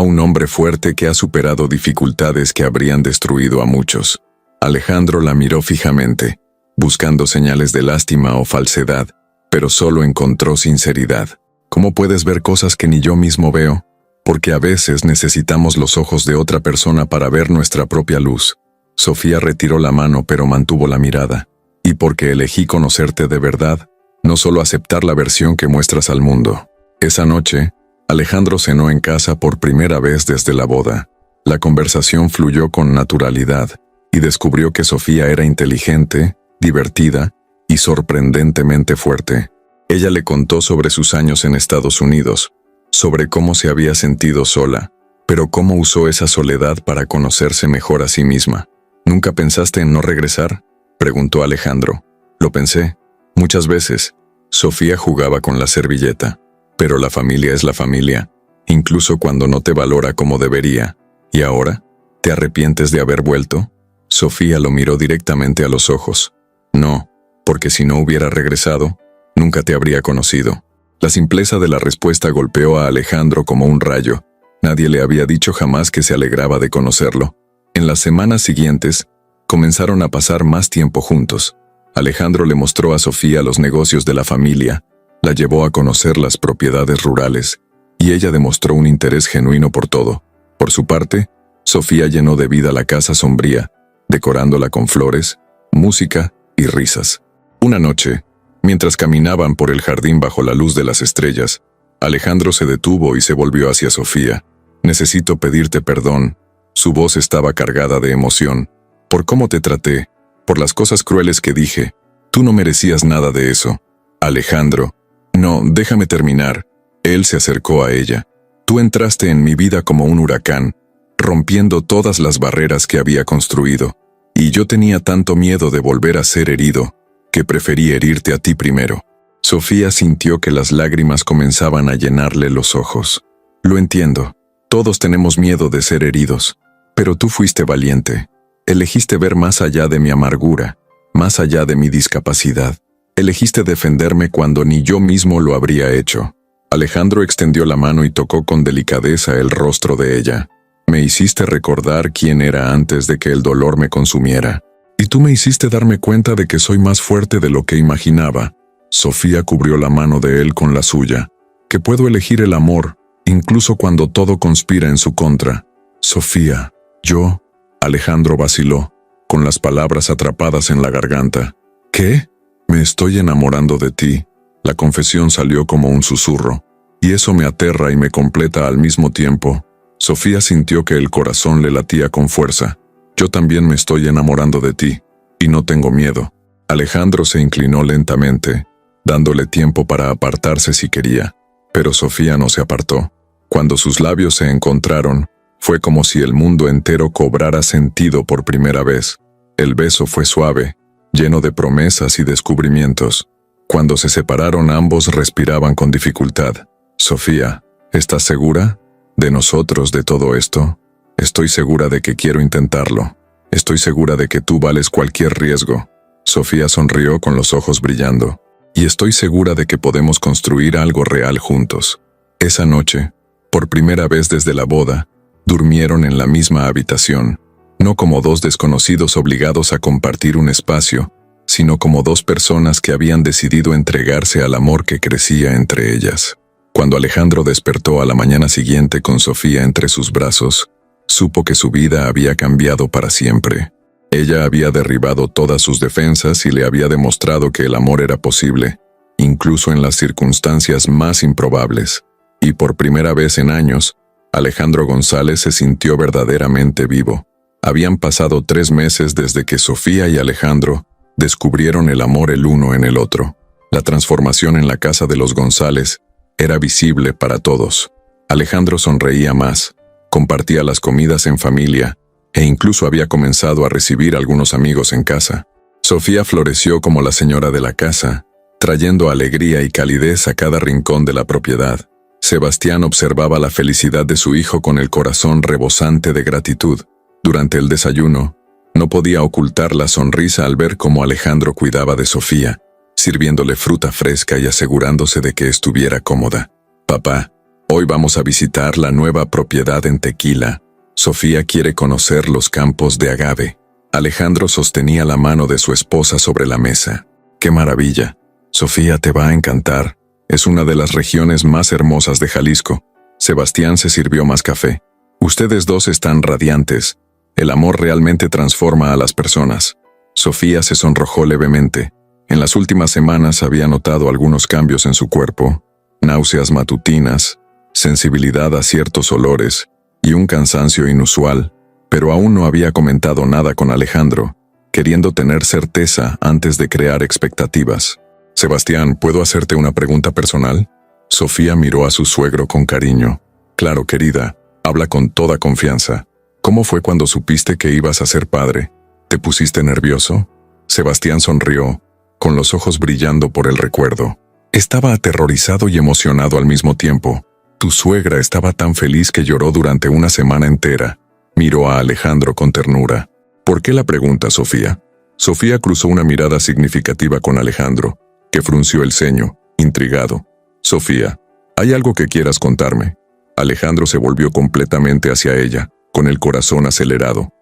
un hombre fuerte que ha superado dificultades que habrían destruido a muchos. Alejandro la miró fijamente, buscando señales de lástima o falsedad, pero solo encontró sinceridad. ¿Cómo puedes ver cosas que ni yo mismo veo? Porque a veces necesitamos los ojos de otra persona para ver nuestra propia luz. Sofía retiró la mano pero mantuvo la mirada. Y porque elegí conocerte de verdad, no solo aceptar la versión que muestras al mundo. Esa noche, Alejandro cenó en casa por primera vez desde la boda. La conversación fluyó con naturalidad y descubrió que Sofía era inteligente, divertida y sorprendentemente fuerte. Ella le contó sobre sus años en Estados Unidos, sobre cómo se había sentido sola, pero cómo usó esa soledad para conocerse mejor a sí misma. ¿Nunca pensaste en no regresar?, preguntó Alejandro. Lo pensé, muchas veces. Sofía jugaba con la servilleta. Pero la familia es la familia, incluso cuando no te valora como debería. ¿Y ahora? ¿Te arrepientes de haber vuelto? Sofía lo miró directamente a los ojos. No, porque si no hubiera regresado, nunca te habría conocido. La simpleza de la respuesta golpeó a Alejandro como un rayo. Nadie le había dicho jamás que se alegraba de conocerlo. En las semanas siguientes, comenzaron a pasar más tiempo juntos. Alejandro le mostró a Sofía los negocios de la familia, la llevó a conocer las propiedades rurales, y ella demostró un interés genuino por todo. Por su parte, Sofía llenó de vida la casa sombría, decorándola con flores, música y risas. Una noche, mientras caminaban por el jardín bajo la luz de las estrellas, Alejandro se detuvo y se volvió hacia Sofía. «Necesito pedirte perdón». Su voz estaba cargada de emoción. «Por cómo te traté, por las cosas crueles que dije. Tú no merecías nada de eso». «Alejandro». «No, déjame terminar». Él se acercó a ella. «Tú entraste en mi vida como un huracán, rompiendo todas las barreras que había construido. Y yo tenía tanto miedo de volver a ser herido, que preferí herirte a ti primero». Sofía sintió que las lágrimas comenzaban a llenarle los ojos. «Lo entiendo. Todos tenemos miedo de ser heridos. Pero tú fuiste valiente. Elegiste ver más allá de mi amargura, más allá de mi discapacidad. Elegiste defenderme cuando ni yo mismo lo habría hecho». Alejandro extendió la mano y tocó con delicadeza el rostro de ella. «Me hiciste recordar quién era antes de que el dolor me consumiera. Y tú me hiciste darme cuenta de que soy más fuerte de lo que imaginaba». Sofía cubrió la mano de él con la suya. «Que puedo elegir el amor, incluso cuando todo conspira en su contra». «Sofía, yo...» Alejandro vaciló, con las palabras atrapadas en la garganta. «¿Qué? Me estoy enamorando de ti». La confesión salió como un susurro, y eso me aterra y me completa al mismo tiempo. Sofía sintió que el corazón le latía con fuerza. «Yo también me estoy enamorando de ti, y no tengo miedo». Alejandro se inclinó lentamente, dándole tiempo para apartarse si quería, pero Sofía no se apartó. Cuando sus labios se encontraron, fue como si el mundo entero cobrara sentido por primera vez. El beso fue suave, lleno de promesas y descubrimientos. Cuando se separaron, ambos respiraban con dificultad. «Sofía, ¿estás segura? ¿De nosotros, de todo esto?» «Estoy segura de que quiero intentarlo. Estoy segura de que tú vales cualquier riesgo». Sofía sonrió con los ojos brillando. «Y estoy segura de que podemos construir algo real juntos». Esa noche, por primera vez desde la boda, durmieron en la misma habitación, no como dos desconocidos obligados a compartir un espacio, sino como dos personas que habían decidido entregarse al amor que crecía entre ellas. Cuando Alejandro despertó a la mañana siguiente con Sofía entre sus brazos, supo que su vida había cambiado para siempre. Ella había derribado todas sus defensas y le había demostrado que el amor era posible, incluso en las circunstancias más improbables. Y por primera vez en años, Alejandro González se sintió verdaderamente vivo. Habían pasado 3 meses desde que Sofía y Alejandro descubrieron el amor el uno en el otro. La transformación en la casa de los González era visible para todos. Alejandro sonreía más, compartía las comidas en familia e incluso había comenzado a recibir algunos amigos en casa. Sofía floreció como la señora de la casa, trayendo alegría y calidez a cada rincón de la propiedad. Sebastián observaba la felicidad de su hijo con el corazón rebosante de gratitud. Durante el desayuno, no podía ocultar la sonrisa al ver cómo Alejandro cuidaba de Sofía, sirviéndole fruta fresca y asegurándose de que estuviera cómoda. «Papá, hoy vamos a visitar la nueva propiedad en Tequila. Sofía quiere conocer los campos de agave». Alejandro sostenía la mano de su esposa sobre la mesa. ¡Qué maravilla! Sofía, te va a encantar. Es una de las regiones más hermosas de Jalisco. Sebastián se sirvió más café. Ustedes dos están radiantes. El amor realmente transforma a las personas. Sofía se sonrojó levemente. En las últimas semanas había notado algunos cambios en su cuerpo, náuseas matutinas, sensibilidad a ciertos olores y un cansancio inusual, pero aún no había comentado nada con Alejandro, queriendo tener certeza antes de crear expectativas. Sebastián, ¿puedo hacerte una pregunta personal? Sofía miró a su suegro con cariño. Claro, querida, habla con toda confianza. ¿Cómo fue cuando supiste que ibas a ser padre? ¿Te pusiste nervioso? Sebastián sonrió, con los ojos brillando por el recuerdo. Estaba aterrorizado y emocionado al mismo tiempo. Tu suegra estaba tan feliz que lloró durante una semana entera. Miró a Alejandro con ternura. ¿Por qué la pregunta, Sofía? Sofía cruzó una mirada significativa con Alejandro, que frunció el ceño, intrigado. Sofía, ¿hay algo que quieras contarme? Alejandro se volvió completamente hacia ella, con el corazón acelerado.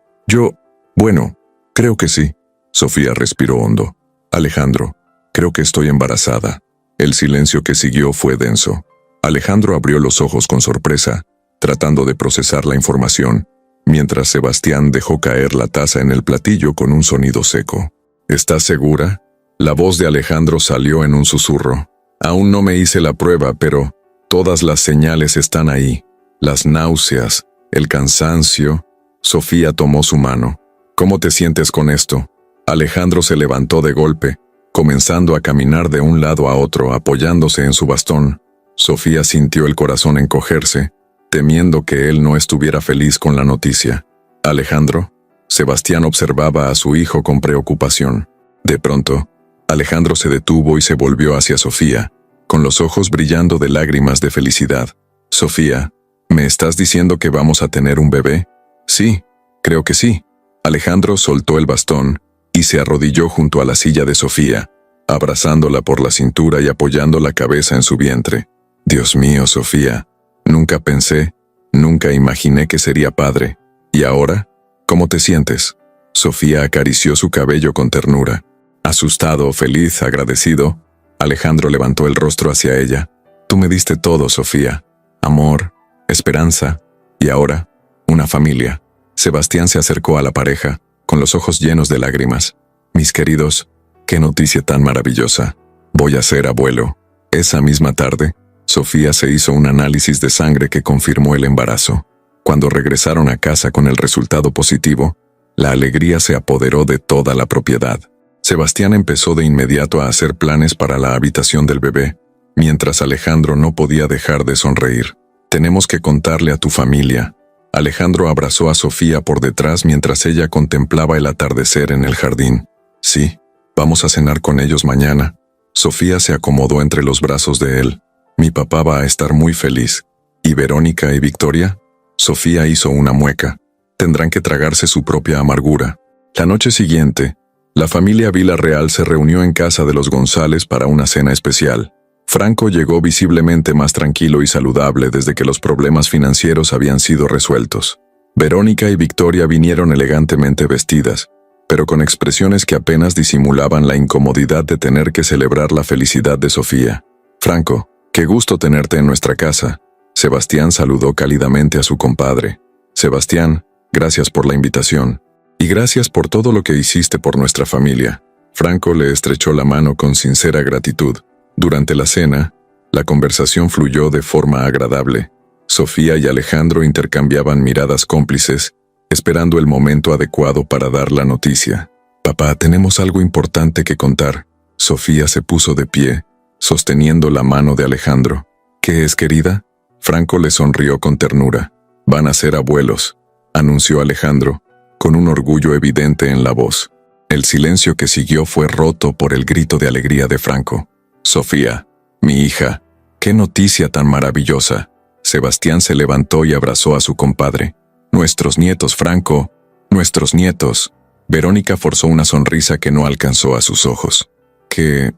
Bueno, creo que sí. Sofía respiró hondo. Alejandro, creo que estoy embarazada. El silencio que siguió fue denso. Alejandro abrió los ojos con sorpresa, tratando de procesar la información, mientras Sebastián dejó caer la taza en el platillo con un sonido seco. ¿Estás segura? La voz de Alejandro salió en un susurro. Aún no me hice la prueba, pero todas las señales están ahí. Las náuseas, el cansancio. Sofía tomó su mano. ¿Cómo te sientes con esto? Alejandro se levantó de golpe, comenzando a caminar de un lado a otro apoyándose en su bastón. Sofía sintió el corazón encogerse, temiendo que él no estuviera feliz con la noticia. Alejandro, Sebastián observaba a su hijo con preocupación. De pronto, Alejandro se detuvo y se volvió hacia Sofía, con los ojos brillando de lágrimas de felicidad. Sofía, ¿me estás diciendo que vamos a tener un bebé? Sí, creo que sí. Alejandro soltó el bastón y se arrodilló junto a la silla de Sofía, abrazándola por la cintura y apoyando la cabeza en su vientre. Dios mío, Sofía, nunca imaginé que sería padre. ¿Y ahora? ¿Cómo te sientes? Sofía acarició su cabello con ternura. Asustado, feliz, agradecido, Alejandro levantó el rostro hacia ella. Tú me diste todo, Sofía. Amor, esperanza, y ahora, una familia. Sebastián se acercó a la pareja, con los ojos llenos de lágrimas. Mis queridos, qué noticia tan maravillosa. Voy a ser abuelo. Esa misma tarde, Sofía se hizo un análisis de sangre que confirmó el embarazo. Cuando regresaron a casa con el resultado positivo, la alegría se apoderó de toda la propiedad. Sebastián empezó de inmediato a hacer planes para la habitación del bebé, mientras Alejandro no podía dejar de sonreír. Tenemos que contarle a tu familia. Alejandro abrazó a Sofía por detrás mientras ella contemplaba el atardecer en el jardín. Sí, vamos a cenar con ellos mañana. Sofía se acomodó entre los brazos de él. Mi papá va a estar muy feliz. ¿Y Verónica y Victoria? Sofía hizo una mueca. Tendrán que tragarse su propia amargura. La noche siguiente, la familia Villarreal se reunió en casa de los González para una cena especial. Franco llegó visiblemente más tranquilo y saludable desde que los problemas financieros habían sido resueltos. Verónica y Victoria vinieron elegantemente vestidas, pero con expresiones que apenas disimulaban la incomodidad de tener que celebrar la felicidad de Sofía. Franco, qué gusto tenerte en nuestra casa. Sebastián saludó cálidamente a su compadre. Sebastián, gracias por la invitación. Y gracias por todo lo que hiciste por nuestra familia. Franco le estrechó la mano con sincera gratitud. Durante la cena, la conversación fluyó de forma agradable. Sofía y Alejandro intercambiaban miradas cómplices, esperando el momento adecuado para dar la noticia. Papá, tenemos algo importante que contar. Sofía se puso de pie, sosteniendo la mano de Alejandro. ¿Qué es, querida? Franco le sonrió con ternura. Van a ser abuelos, anunció Alejandro, con un orgullo evidente en la voz. El silencio que siguió fue roto por el grito de alegría de Franco. Sofía, mi hija, qué noticia tan maravillosa. Sebastián se levantó y abrazó a su compadre. Nuestros nietos, Franco, nuestros nietos. Verónica forzó una sonrisa que no alcanzó a sus ojos. Qué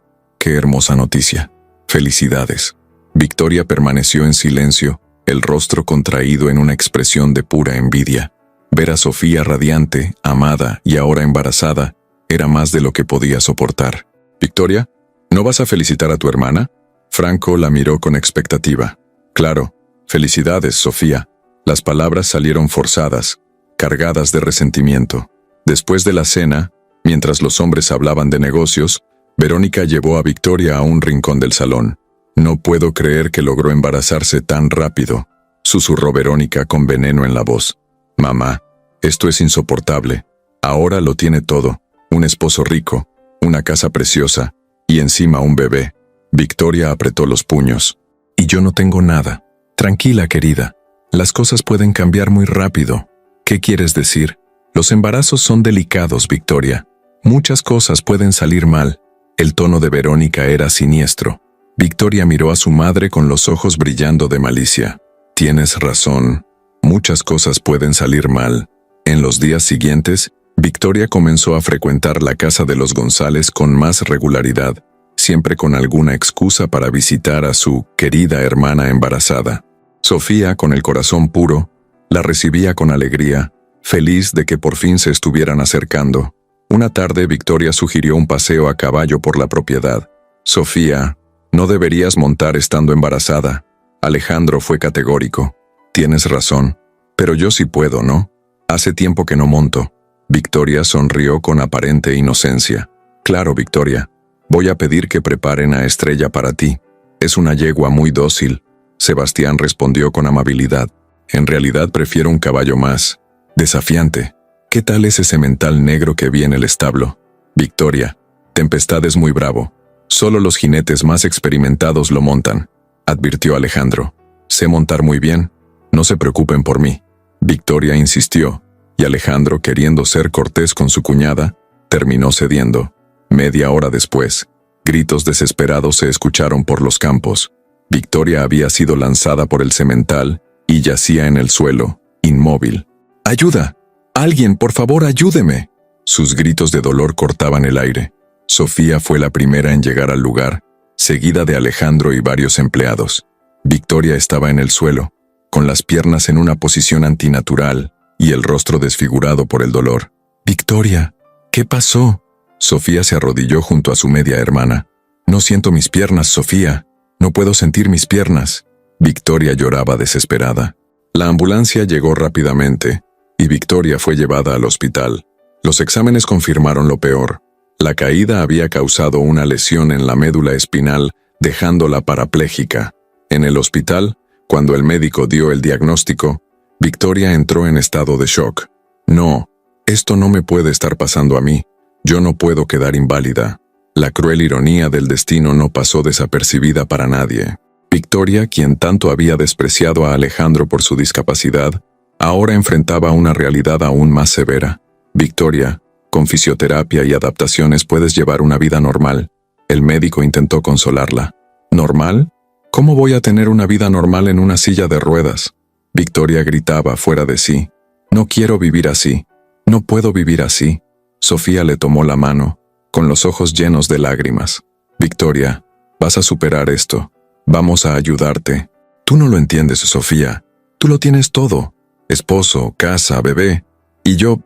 hermosa noticia. Felicidades. Victoria permaneció en silencio, el rostro contraído en una expresión de pura envidia. Ver a Sofía radiante, amada y ahora embarazada, era más de lo que podía soportar. «Victoria, ¿no vas a felicitar a tu hermana?» Franco la miró con expectativa. «Claro, felicidades, Sofía». Las palabras salieron forzadas, cargadas de resentimiento. Después de la cena, mientras los hombres hablaban de negocios, Verónica llevó a Victoria a un rincón del salón. «No puedo creer que logró embarazarse tan rápido», susurró Verónica con veneno en la voz. «Mamá, esto es insoportable. Ahora lo tiene todo. Un esposo rico, una casa preciosa y encima un bebé». Victoria apretó los puños. «Y yo no tengo nada. Tranquila, querida. Las cosas pueden cambiar muy rápido». «¿Qué quieres decir?» «Los embarazos son delicados, Victoria. Muchas cosas pueden salir mal». El tono de Verónica era siniestro. Victoria miró a su madre con los ojos brillando de malicia. «Tienes razón. Muchas cosas pueden salir mal». En los días siguientes, Victoria comenzó a frecuentar la casa de los González con más regularidad, siempre con alguna excusa para visitar a su querida hermana embarazada. Sofía, con el corazón puro, la recibía con alegría, feliz de que por fin se estuvieran acercando. Una tarde, Victoria sugirió un paseo a caballo por la propiedad. «Sofía, no deberías montar estando embarazada». Alejandro fue categórico. «Tienes razón, pero yo sí puedo, ¿no? Hace tiempo que no monto». Victoria sonrió con aparente inocencia. «Claro, Victoria. Voy a pedir que preparen a Estrella para ti. Es una yegua muy dócil». Sebastián respondió con amabilidad. «En realidad prefiero un caballo más desafiante. ¿Qué tal ese semental negro que vi en el establo?» «Victoria, Tempestad es muy bravo. Solo los jinetes más experimentados lo montan», advirtió Alejandro. «Sé montar muy bien. No se preocupen por mí». Victoria insistió, y Alejandro, queriendo ser cortés con su cuñada, terminó cediendo. Media hora después, gritos desesperados se escucharon por los campos. Victoria había sido lanzada por el semental y yacía en el suelo, inmóvil. «¡Ayuda! ¡Alguien, por favor, ayúdeme!» Sus gritos de dolor cortaban el aire. Sofía fue la primera en llegar al lugar, seguida de Alejandro y varios empleados. Victoria estaba en el suelo, con las piernas en una posición antinatural y el rostro desfigurado por el dolor. «Victoria, ¿qué pasó?» Sofía se arrodilló junto a su media hermana. «No siento mis piernas, Sofía. No puedo sentir mis piernas». Victoria lloraba desesperada. La ambulancia llegó rápidamente, y Victoria fue llevada al hospital. Los exámenes confirmaron lo peor. La caída había causado una lesión en la médula espinal, dejándola parapléjica. En el hospital, cuando el médico dio el diagnóstico, Victoria entró en estado de shock. «No, esto no me puede estar pasando a mí. Yo no puedo quedar inválida». La cruel ironía del destino no pasó desapercibida para nadie. Victoria, quien tanto había despreciado a Alejandro por su discapacidad, ahora enfrentaba una realidad aún más severa. «Victoria, con fisioterapia y adaptaciones puedes llevar una vida normal». El médico intentó consolarla. «¿Normal? ¿Cómo voy a tener una vida normal en una silla de ruedas?». Victoria gritaba fuera de sí. «No quiero vivir así. No puedo vivir así». Sofía le tomó la mano, con los ojos llenos de lágrimas. «Victoria, vas a superar esto. Vamos a ayudarte. Tú no lo entiendes, Sofía. Tú lo tienes todo. Esposo, casa, bebé. Y yo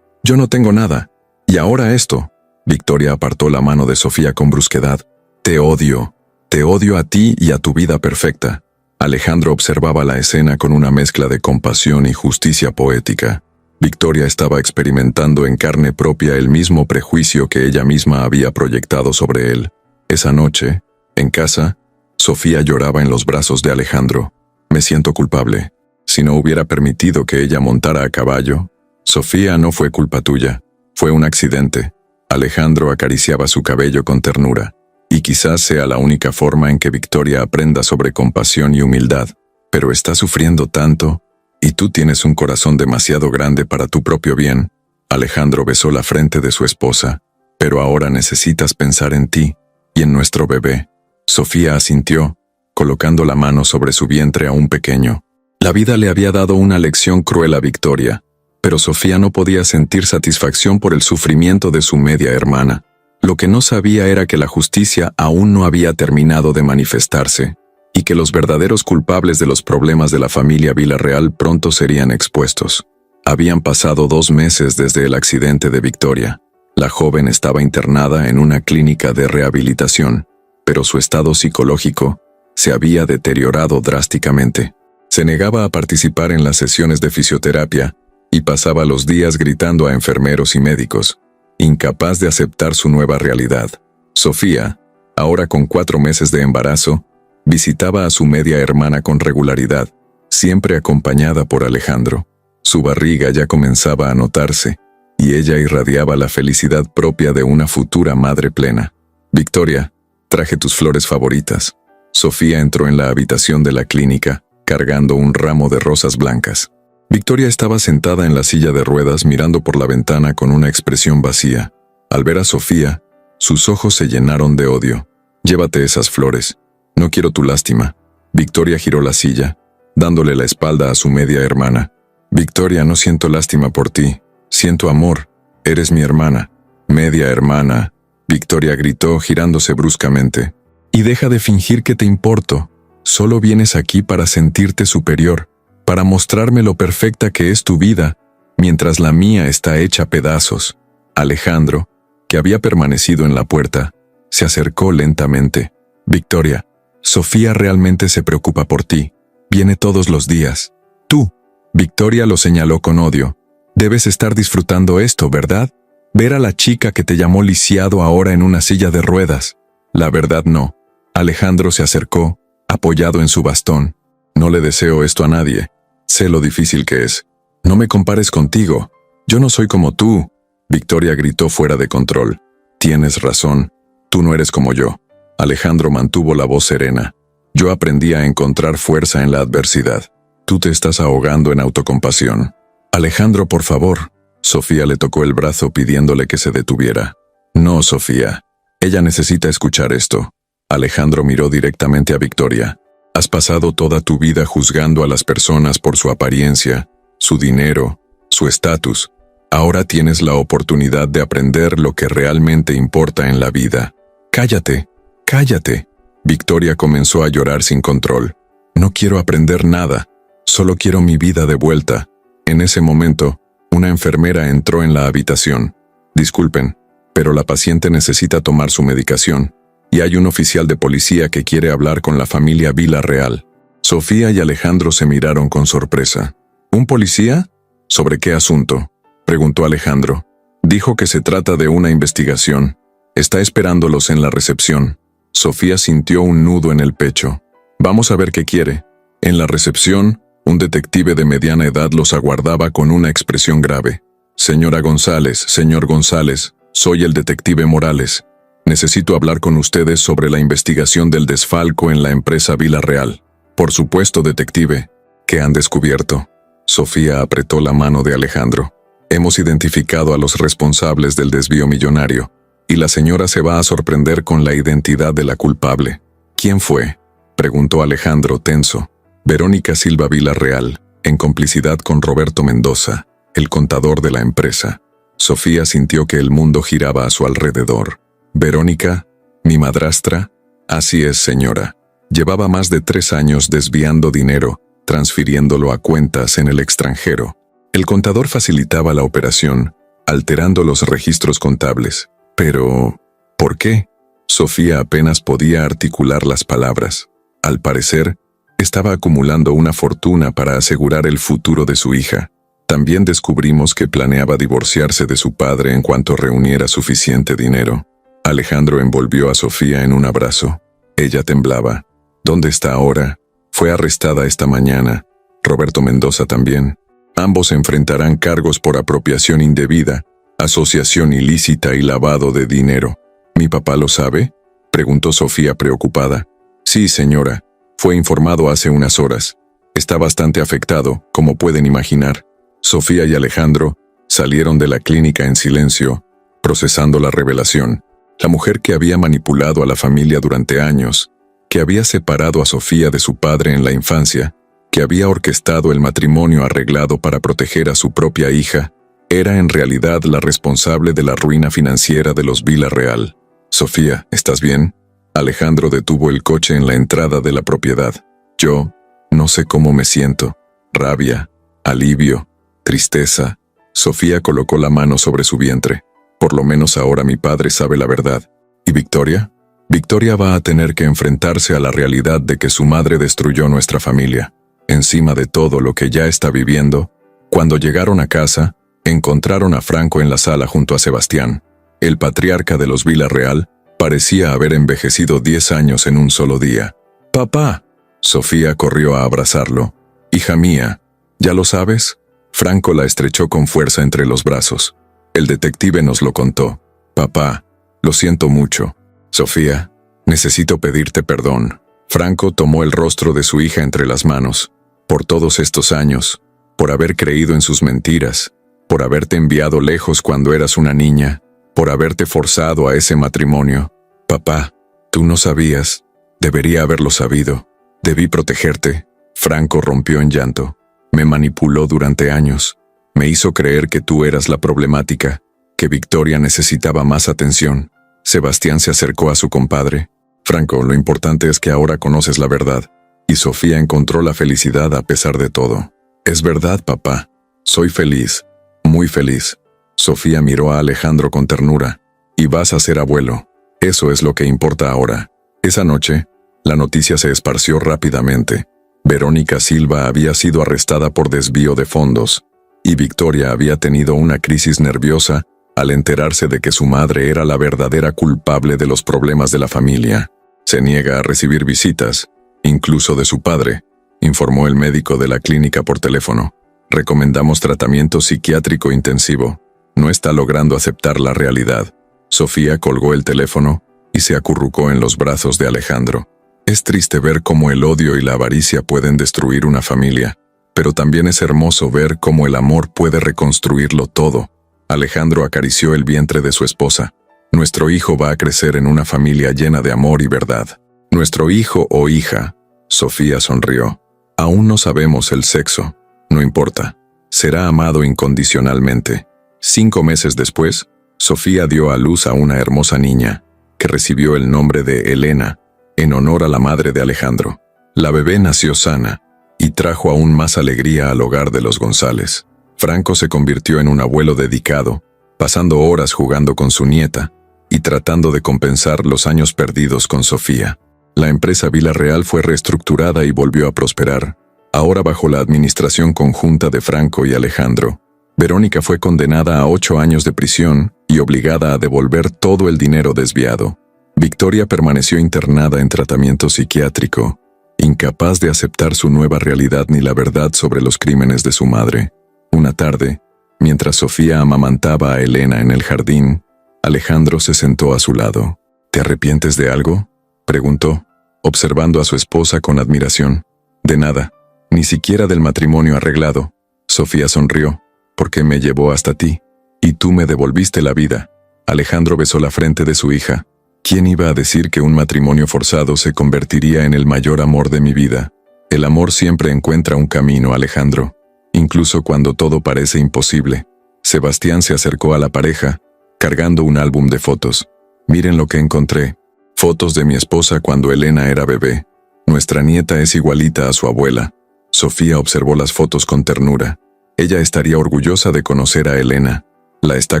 no tengo nada. Y ahora esto». Victoria apartó la mano de Sofía con brusquedad. «Te odio. Te odio a ti y a tu vida perfecta». Alejandro observaba la escena con una mezcla de compasión y justicia poética. Victoria estaba experimentando en carne propia el mismo prejuicio que ella misma había proyectado sobre él. Esa noche, en casa, Sofía lloraba en los brazos de Alejandro. «Me siento culpable. Si no hubiera permitido que ella montara a caballo». «Sofía, no fue culpa tuya. Fue un accidente». Alejandro acariciaba su cabello con ternura. «Y quizás sea la única forma en que Victoria aprenda sobre compasión y humildad. Pero está sufriendo tanto, y tú tienes un corazón demasiado grande para tu propio bien». Alejandro besó la frente de su esposa. «Pero ahora necesitas pensar en ti y en nuestro bebé». Sofía asintió, colocando la mano sobre su vientre aún pequeño. La vida le había dado una lección cruel a Victoria, pero Sofía no podía sentir satisfacción por el sufrimiento de su media hermana. Lo que no sabía era que la justicia aún no había terminado de manifestarse, y que los verdaderos culpables de los problemas de la familia Villarreal pronto serían expuestos. Habían pasado 2 meses desde el accidente de Victoria. La joven estaba internada en una clínica de rehabilitación, pero su estado psicológico se había deteriorado drásticamente. Se negaba a participar en las sesiones de fisioterapia y pasaba los días gritando a enfermeros y médicos, incapaz de aceptar su nueva realidad. Sofía, ahora con 4 meses de embarazo, visitaba a su media hermana con regularidad, siempre acompañada por Alejandro. Su barriga ya comenzaba a notarse, y ella irradiaba la felicidad propia de una futura madre plena. «Victoria, traje tus flores favoritas». Sofía entró en la habitación de la clínica, cargando un ramo de rosas blancas. Victoria estaba sentada en la silla de ruedas mirando por la ventana con una expresión vacía. Al ver a Sofía, sus ojos se llenaron de odio. «Llévate esas flores. No quiero tu lástima». Victoria giró la silla, dándole la espalda a su media hermana. «Victoria, no siento lástima por ti. Siento amor. Eres mi hermana». «Media hermana», Victoria gritó girándose bruscamente. «Y deja de fingir que te importo. Solo vienes aquí para sentirte superior, para mostrarme lo perfecta que es tu vida, mientras la mía está hecha pedazos». Alejandro, que había permanecido en la puerta, se acercó lentamente. «Victoria, Sofía realmente se preocupa por ti. Viene todos los días. Tú». Victoria lo señaló con odio. «Debes estar disfrutando esto, ¿verdad? Ver a la chica que te llamó lisiado ahora en una silla de ruedas». «La verdad no». Alejandro se acercó, apoyado en su bastón. «No le deseo esto a nadie. Sé lo difícil que es. No me compares contigo. Yo no soy como tú». Victoria gritó fuera de control. «Tienes razón. Tú no eres como yo». Alejandro mantuvo la voz serena. «Yo aprendí a encontrar fuerza en la adversidad. Tú te estás ahogando en autocompasión». «Alejandro, por favor». Sofía le tocó el brazo pidiéndole que se detuviera. «No, Sofía. Ella necesita escuchar esto». Alejandro miró directamente a Victoria. «Has pasado toda tu vida juzgando a las personas por su apariencia, su dinero, su estatus. Ahora tienes la oportunidad de aprender lo que realmente importa en la vida. Cállate, cállate». Victoria comenzó a llorar sin control. «No quiero aprender nada. Solo quiero mi vida de vuelta». En ese momento, una enfermera entró en la habitación. «Disculpen, pero la paciente necesita tomar su medicación, y hay un oficial de policía que quiere hablar con la familia Villarreal». Sofía y Alejandro se miraron con sorpresa. «¿Un policía? ¿Sobre qué asunto?», preguntó Alejandro. «Dijo que se trata de una investigación. Está esperándolos en la recepción». Sofía sintió un nudo en el pecho. «Vamos a ver qué quiere». En la recepción, un detective de mediana edad los aguardaba con una expresión grave. «Señora González, señor González, soy el detective Morales. Necesito hablar con ustedes sobre la investigación del desfalco en la empresa Villarreal». «Por supuesto, detective. ¿Qué han descubierto?». Sofía apretó la mano de Alejandro. «Hemos identificado a los responsables del desvío millonario, y la señora se va a sorprender con la identidad de la culpable». «¿Quién fue?», preguntó Alejandro tenso. «Verónica Silva Villarreal, en complicidad con Roberto Mendoza, el contador de la empresa». Sofía sintió que el mundo giraba a su alrededor. «¿Verónica? ¿Mi madrastra?». «Así es, señora. Llevaba más de 3 años desviando dinero, transfiriéndolo a cuentas en el extranjero. El contador facilitaba la operación, alterando los registros contables. Pero, ¿por qué?». Sofía apenas podía articular las palabras. Al parecer, estaba acumulando una fortuna para asegurar el futuro de su hija. También descubrimos que planeaba divorciarse de su padre en cuanto reuniera suficiente dinero. Alejandro envolvió a Sofía en un abrazo. Ella temblaba. «¿Dónde está ahora? Fue arrestada esta mañana. Roberto Mendoza también. Ambos enfrentarán cargos por apropiación indebida, asociación ilícita y lavado de dinero». «¿Mi papá lo sabe?», preguntó Sofía preocupada. «Sí, señora. Fue informado hace unas horas. Está bastante afectado, como pueden imaginar». Sofía y Alejandro salieron de la clínica en silencio, procesando la revelación. La mujer que había manipulado a la familia durante años, que había separado a Sofía de su padre en la infancia, que había orquestado el matrimonio arreglado para proteger a su propia hija, era en realidad la responsable de la ruina financiera de los Villarreal. «Sofía, ¿estás bien?». Alejandro detuvo el coche en la entrada de la propiedad. «Yo no sé cómo me siento. Rabia, alivio, Tristeza. Sofía colocó la mano sobre su vientre. Por lo menos ahora mi padre sabe la verdad. ¿Y Victoria? Victoria va a tener que enfrentarse a la realidad de que su madre destruyó nuestra familia. Encima de todo lo que ya está viviendo, cuando llegaron a casa, encontraron a Franco en la sala junto a Sebastián. El patriarca de los Villarreal parecía haber envejecido 10 años en un solo día. «¡Papá!». Sofía corrió a abrazarlo. «Hija mía, ¿ya lo sabes?». Franco la estrechó con fuerza entre los brazos. «El detective nos lo contó. Papá, lo siento mucho. Sofía, necesito pedirte perdón». Franco tomó el rostro de su hija entre las manos. «Por todos estos años, por haber creído en sus mentiras, por haberte enviado lejos cuando eras una niña, por haberte forzado a ese matrimonio. Papá, tú no sabías. Debería haberlo sabido. Debí protegerte». Franco rompió en llanto. «Me manipuló durante años. Me hizo creer que tú eras la problemática, que Victoria necesitaba más atención». Sebastián se acercó a su compadre. «Franco, lo importante es que ahora conoces la verdad». Y Sofía encontró la felicidad a pesar de todo. «Es verdad, papá. Soy feliz. Muy feliz». Sofía miró a Alejandro con ternura. «Y vas a ser abuelo. Eso es lo que importa ahora». Esa noche, la noticia se esparció rápidamente. Verónica Silva había sido arrestada por desvío de fondos, y Victoria había tenido una crisis nerviosa al enterarse de que su madre era la verdadera culpable de los problemas de la familia. «Se niega a recibir visitas, incluso de su padre», informó el médico de la clínica por teléfono. «Recomendamos tratamiento psiquiátrico intensivo. No está logrando aceptar la realidad». Sofía colgó el teléfono y se acurrucó en los brazos de Alejandro. Es triste ver cómo el odio y la avaricia pueden destruir una familia, pero también es hermoso ver cómo el amor puede reconstruirlo todo. Alejandro acarició el vientre de su esposa. «Nuestro hijo va a crecer en una familia llena de amor y verdad». «Nuestro hijo o hija». Sofía sonrió. «Aún no sabemos el sexo. No importa. Será amado incondicionalmente». 5 meses después, Sofía dio a luz a una hermosa niña, que recibió el nombre de Elena, en honor a la madre de Alejandro. La bebé nació sana y trajo aún más alegría al hogar de los González. Franco se convirtió en un abuelo dedicado, pasando horas jugando con su nieta y tratando de compensar los años perdidos con Sofía. La empresa Villarreal fue reestructurada y volvió a prosperar, ahora bajo la administración conjunta de Franco y Alejandro. Verónica fue condenada a 8 años de prisión y obligada a devolver todo el dinero desviado. Victoria permaneció internada en tratamiento psiquiátrico, incapaz de aceptar su nueva realidad ni la verdad sobre los crímenes de su madre. Una tarde, mientras Sofía amamantaba a Elena en el jardín, Alejandro se sentó a su lado. «¿Te arrepientes de algo?», preguntó, observando a su esposa con admiración. «De nada, ni siquiera del matrimonio arreglado». Sofía sonrió. «Porque me llevó hasta ti, y tú me devolviste la vida». Alejandro besó la frente de su hija. «¿Quién iba a decir que un matrimonio forzado se convertiría en el mayor amor de mi vida? El amor siempre encuentra un camino, Alejandro, incluso cuando todo parece imposible». Sebastián se acercó a la pareja, cargando un álbum de fotos. «Miren lo que encontré. Fotos de mi esposa cuando Elena era bebé. Nuestra nieta es igualita a su abuela». Sofía observó las fotos con ternura. Ella estaría orgullosa de conocer a Elena. «La está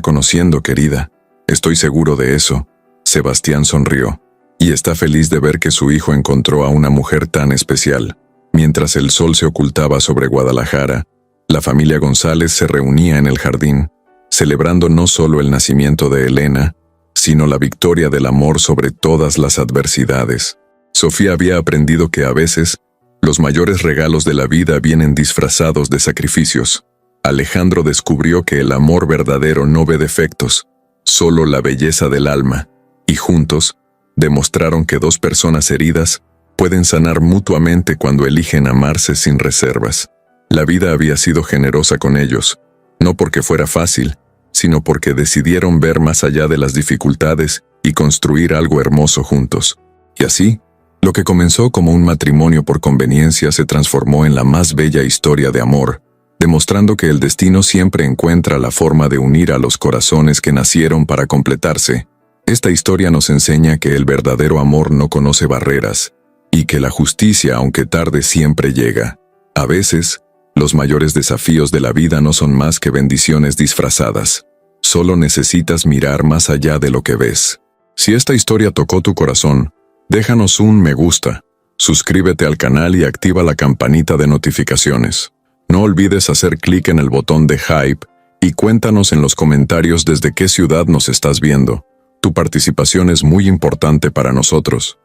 conociendo, querida. Estoy seguro de eso». Sebastián sonrió. Y está feliz de ver que su hijo encontró a una mujer tan especial. Mientras el sol se ocultaba sobre Guadalajara, la familia González se reunía en el jardín, celebrando no solo el nacimiento de Elena, sino la victoria del amor sobre todas las adversidades. Sofía había aprendido que a veces, los mayores regalos de la vida vienen disfrazados de sacrificios. Alejandro descubrió que el amor verdadero no ve defectos, solo la belleza del alma, y juntos, demostraron que 2 personas heridas pueden sanar mutuamente cuando eligen amarse sin reservas. La vida había sido generosa con ellos, no porque fuera fácil, sino porque decidieron ver más allá de las dificultades y construir algo hermoso juntos. Y así, lo que comenzó como un matrimonio por conveniencia se transformó en la más bella historia de amor, demostrando que el destino siempre encuentra la forma de unir a los corazones que nacieron para completarse. Esta historia nos enseña que el verdadero amor no conoce barreras, y que la justicia, aunque tarde, siempre llega. A veces, Los mayores desafíos de la vida no son más que bendiciones disfrazadas. Solo necesitas mirar más allá de lo que ves. Si esta historia tocó tu corazón, déjanos un me gusta, suscríbete al canal y activa la campanita de notificaciones. No olvides hacer clic en el botón de hype y cuéntanos en los comentarios desde qué ciudad nos estás viendo. Tu participación es muy importante para nosotros.